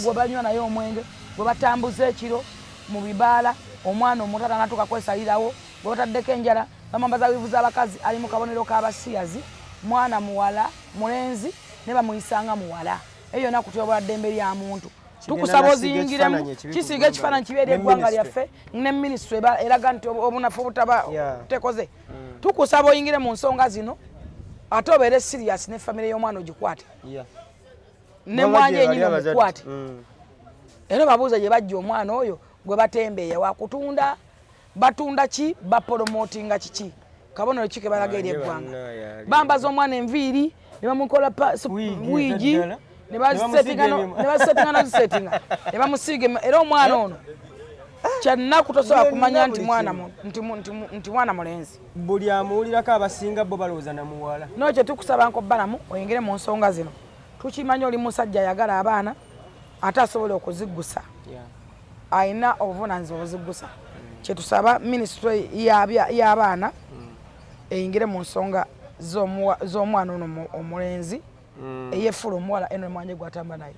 gwe banywa naye omwenge gwe batambuza ekiro mu bibaala omwana omutata natuka kwesalirawo gwe bataddeko enjala bamwambaza bivuza abakazi ali mu kabonero k'abasiyazi mwana muwala mulenzi ne bamuyisanga muwala eyo yonna kutyobula ddembe lya muntu tukusaba oziyingiremu kisiiga ekifaananyi kibeera eggwanga lyaffe ne minisitule eraga nti obunafu obutaba tekoze tukusaba oyingire mu nsonga zino ate obeere sirias ne famire y'omwana ogikwate ne mwanya enyini omukwate era babuuza gye bajja omwana oyo gwe batembeeya wakutunda batunda ki bapolomotinga kiki kabonero ki ke balaga eri eggwanga bambaza omwana enviiri ne bamukola wiigi ne basetinga nazisetinga ne bamusiiga era omwana ono kyannaku tosobola kumanya nti mwana mulenzi buli amuwulirako abasinga bo balowooza namuwala nokyo tukusaba nkobbalamu oyingire mu nsonga zino tukimanya oli musajja ayagala abaana ate asobola okuziggusa ayina obuvunaanyizibwa obuziggusa kyetusaba minisitule y'abaana eyingire mu nsonga z'omwana ono omulenzi eyefula omuwala eno mwanje gwatamba naye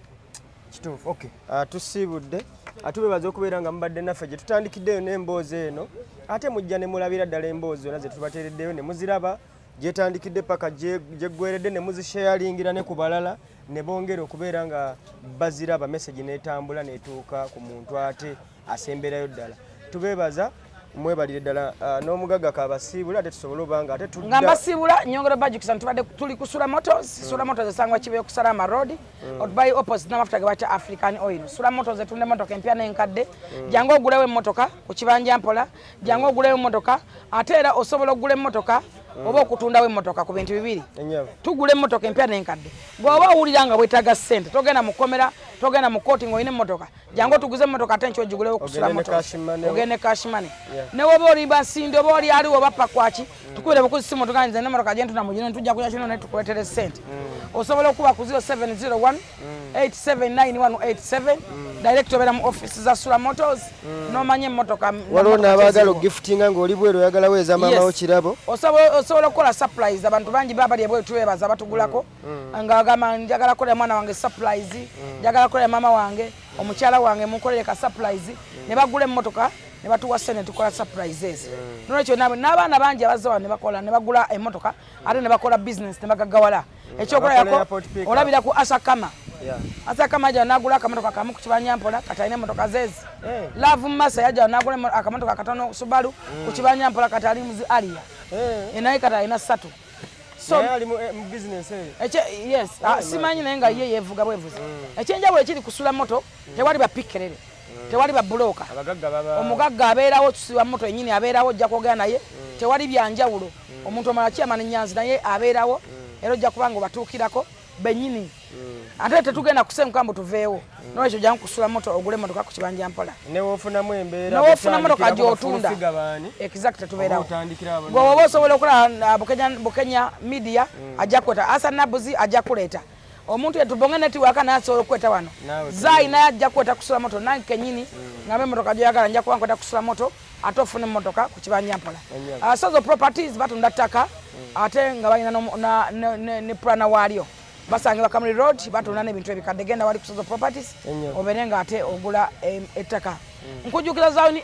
kituufu okay tusiibudde atubebaza okubeera nga mubadde naffe gye tutandikiddeyo n'emboozi eno ate mujja ne mulabira ddala emboozi zonna ze tubateereddeyo ne muziraba gyetandikidde paka gyeggweredde ne muzishayalingira ne ku balala ne bongera okubeera nga baziraba mesagi n'etambula n'etuuka ku muntu ate asemberayo ddala tubeebaza mwebalire ddala n'omugagga kabasiibula ate tusobole obanga ate nga mbasiibula nyongero bajukisa ntubadde tuli ku Sula Motors Sula Motors esangwa kibeyo ku Salama Road otubayi opposite n'amafuta ge bata African Oil Sula Motors etunda emmotoka empya n'enkadde jangu ogulewo emmotoka ku kibanja mpola jangu ogulewo emmotoka ate era osobola okugula emmotoka oba okutundawo emmotoka ku bintu bibiri tugula emmotoka empya n'enkadde bw'oba owulira nga bwetaaga ssente togenda mu kkomera togenda mu kooti ng'olina emmotoka jangu otuguze emmotoka ate nkyo ogigulewo ku Sula Motors ogende cash money ne woba oli basinde oba oli aliwo bappa kwaki tukubire bukuzi simu tuganize n'emmotoka gye ntuna mu gino tujja kuya kino ne tukuleetere ssente osobola okuba ku 0701 879187 direct obeera mu office za Sula Motors n'omanya emmotoka waliwo n'abaagala ogiftinga ng'oli bweru oyagala weeza maamawo kirabo osobola okukola surprise abantu bangi babali ebweru tubeebaza batugulako nga bagamba njagala kukolera mwana wange surprise njagala kukolera maama wange omukyala wange mukolere ka surprise ne bagula emmotoka ne batuwa ssente tukola surprises nolwekyo n'abaana bangi abazawa ne bakola ne bagula emmotoka ate ne bakola business ne bagaggawala ekyokulayako olabira ku Asakama Asakama ajja n'agula akamotoka kamu ku Kibanyampola katalina emmotoka zeezi Love Masa yajja n'agula akamotoka katono Subaru ku Kibanyampola katali muzi Aria naye katalina 3 so ali mu business yes simanyi naye nga ye yevuga bwevuze ekyenjawulo ekiri kusula moto tewali bapikkerere tewali babulooka omugagga abeerawo tusiba moto ennyini abeerawo ojja kwogera naye tewali byanjawulo omuntu omala kyamani nyanzi naye abeerawo era ojja kuba nga obatuukirako bennyini ate tetugenda kusenguka mbu tuveewo nolwekyo jangu kusula moto ogule motoka ku kibanja mpola newofunamu embeera newofuna motoka gyotunda exact tubeerawo gweoba osobola okola Bukenya media ajja kukweta Asa Nabuzi ajja kuleeta omuntu yetubonge netiwaka naye asobola okukweta wano Zai naye ajja kukweta kusula moto nange kenyini ngambe emotoka gyoyagala nja kuba nkweta kusula moto ate ofune emotoka ku kibanja mpola Sozo Properties batunda ttaka ate nga balina ne plana waalyo basangibwa Kamuli Road batunda n'ebintu ebikadde genda wali ku Sozo Properties obeere nga ate ogula ettaka nkujjukira Zion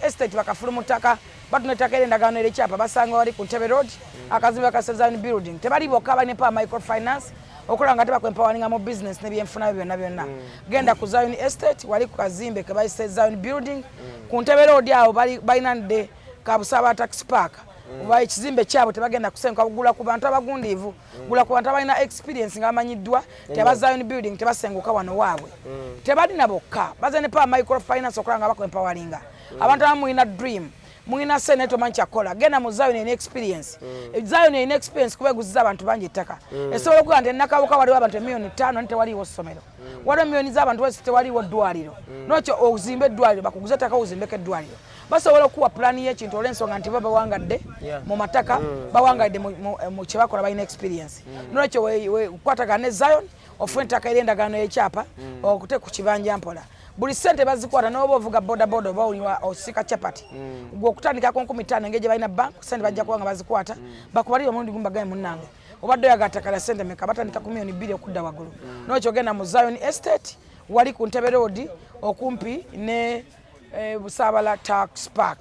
Estate bakafulu mu ttaka batunda ettaka er'endagaano ery'ekyapa basanga wali ku Ntebe Road akazimbe ka Zion Building tebali bokka balina Power Microfinance okola nga tebakwempaweringa mu business n'ebyenfuna byonna genda ku Zion Estate wali ku kazimbe ke bayise Zion Building ku Ntebe Road awo balina nde Kabusaba Taxi Park oba ekizimbe kyabwe tebagenda kusenguka kugula ku bantu abagundiivu gula ku bantu abalina experience nga bamanyiddwa teba Zion Building tebasenguka wano waabwe tebalina bokka baze ne Power Microfinance okola nga bakwempaweringa abantu abamu mulina dream mulina senator manchi akola genda mu Zion in experience Zion in experience kubeguziza abantu bangi ettaka esobola okuba nti ennakawuka waliwo abantu 5,000 ntewaliwo ssomero waliwo miliyoni z'abantu wesi tewaliwo ddwaliro nokyo ozimbe eddwaliro bakuguza ettaka ozimbeko eddwaliro basobola okuwa pulani y'ekintu olw'ensonga nti bo bawangadde mu mataka bawangadde mu kye bakola balina experience nolwekyo wekwatagana ne Zion ofuna ettaka ery'endagaano y'ekyapa okute ku kibanja mpola buli ssente bazikwata n'oba ovuga bodaboda oba oliwa osika chapati gwe okutandikako 50,000 engeri gye balina bank ssente bajja kuba nga bazikwata bakubalira omulundi gumu bagaye munnange obadde yagattakala sente meka batandika ku million 2 okudda waggulu n'okyogenda mu Zion Estate wali ku Ntebe Road okumpi ne Busabala Tax Park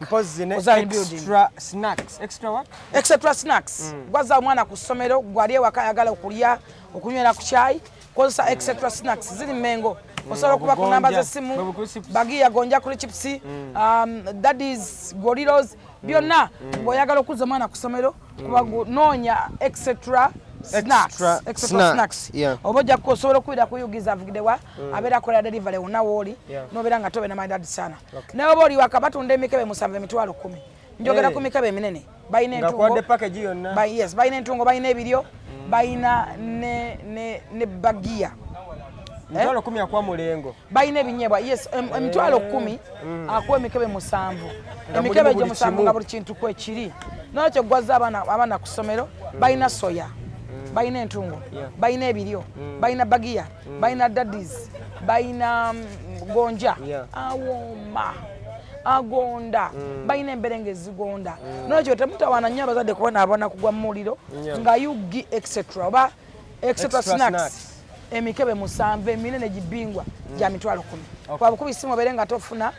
extra snacks gwaza omwana ku ssomero gwali ewaka ayagala okulya okunywera ku chai kozesa extra snacks ziri Mengo osobola okuba ku namba z'essimu bagiya gonja kuli chips daddies gorilos byonna bw'oyagala okuzza omwana ku ssomero kuba noonya extra snacks oba ojja kusobola okubira kuyugiza avugidewa abeera akola delivery wonna wooli nobeera nga tobe na my dad sana naye oba oli waka batunda emikebe 7 emitwalo 10 njogera ku mikebe eminene balina entungo balina entungo balina ebiryo balina ne bagiya emitwalo 10 akwa mulengo balina ebinyeebwa emitwalo 10 akuwa emikebe 7 emikebe egyo 7 nga buli kintu kwekiri nokyo gwaza abaana ku ssomero balina soya balina entungo balina ebiryo balina bagiya balina daddies balina gonja awoma agonda balina emberenge ezigonda nokyo temutawaana nnyo abazadde kubonaabona kugwa mu muliro nga yugi etc oba extra snacks emikebe 7 eminene gibingwa gya mitwalo 10 kwa bukubi simu obeere nga tofuna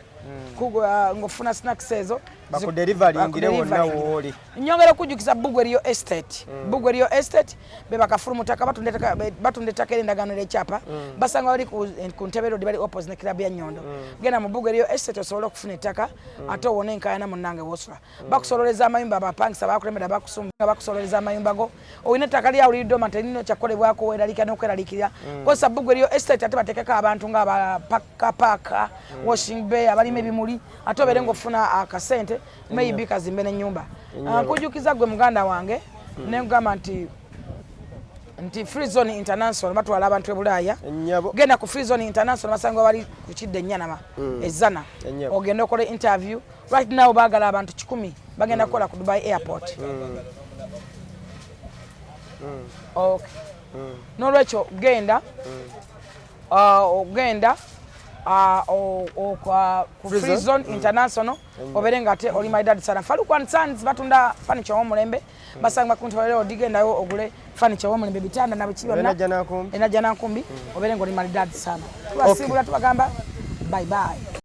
ngofuna snacks ezo bakudelivering wonna wooli nyongera okujjukiza Bugwerio Estate Bugwerio Estate be bakafulu mutaka batunda ettaka erindagano ly'ekyapa basanga bali ku Ntebe Road bali opposite ne club ya Nyondo genda mu Bugwerio Estate osobola okufuna ettaka ate owone enkayana munnange wosula bakusololeza amayumba abapangisa bakulembera bakusololeza amayumba go olina ettaka lyawuliridde omante lino kyakolebwako weralika n'okweraliikirira kozesa Bugwerio Estate ate batekeko abantu ng'abapakapaka washing bay abalima ebimuli ate obeere ng'ofuna akasente maybe kazimbe n'ennyumba nkujjukiza gwe muganda wange negamba nti Free Zone International batwala abantu e Bulaaya genda ku Free Zone International basanga bali ku Kidde Nyanama ezana ogenda okola interview right now baagala abantu 10 bagenda kukola ku Dubai Airport okay n'olwekyo genda ogenda ku Free Zone International obeere nga ate oli my dad sana Falukwan Sons batunda furniture w'omulembe basanga ku Ntebe Road gendayo ogule furniture w'omulembe bitanda na bikiba enajja nankumbi obeere nga oli my dad sana tubasiibula tubagamba bye bye.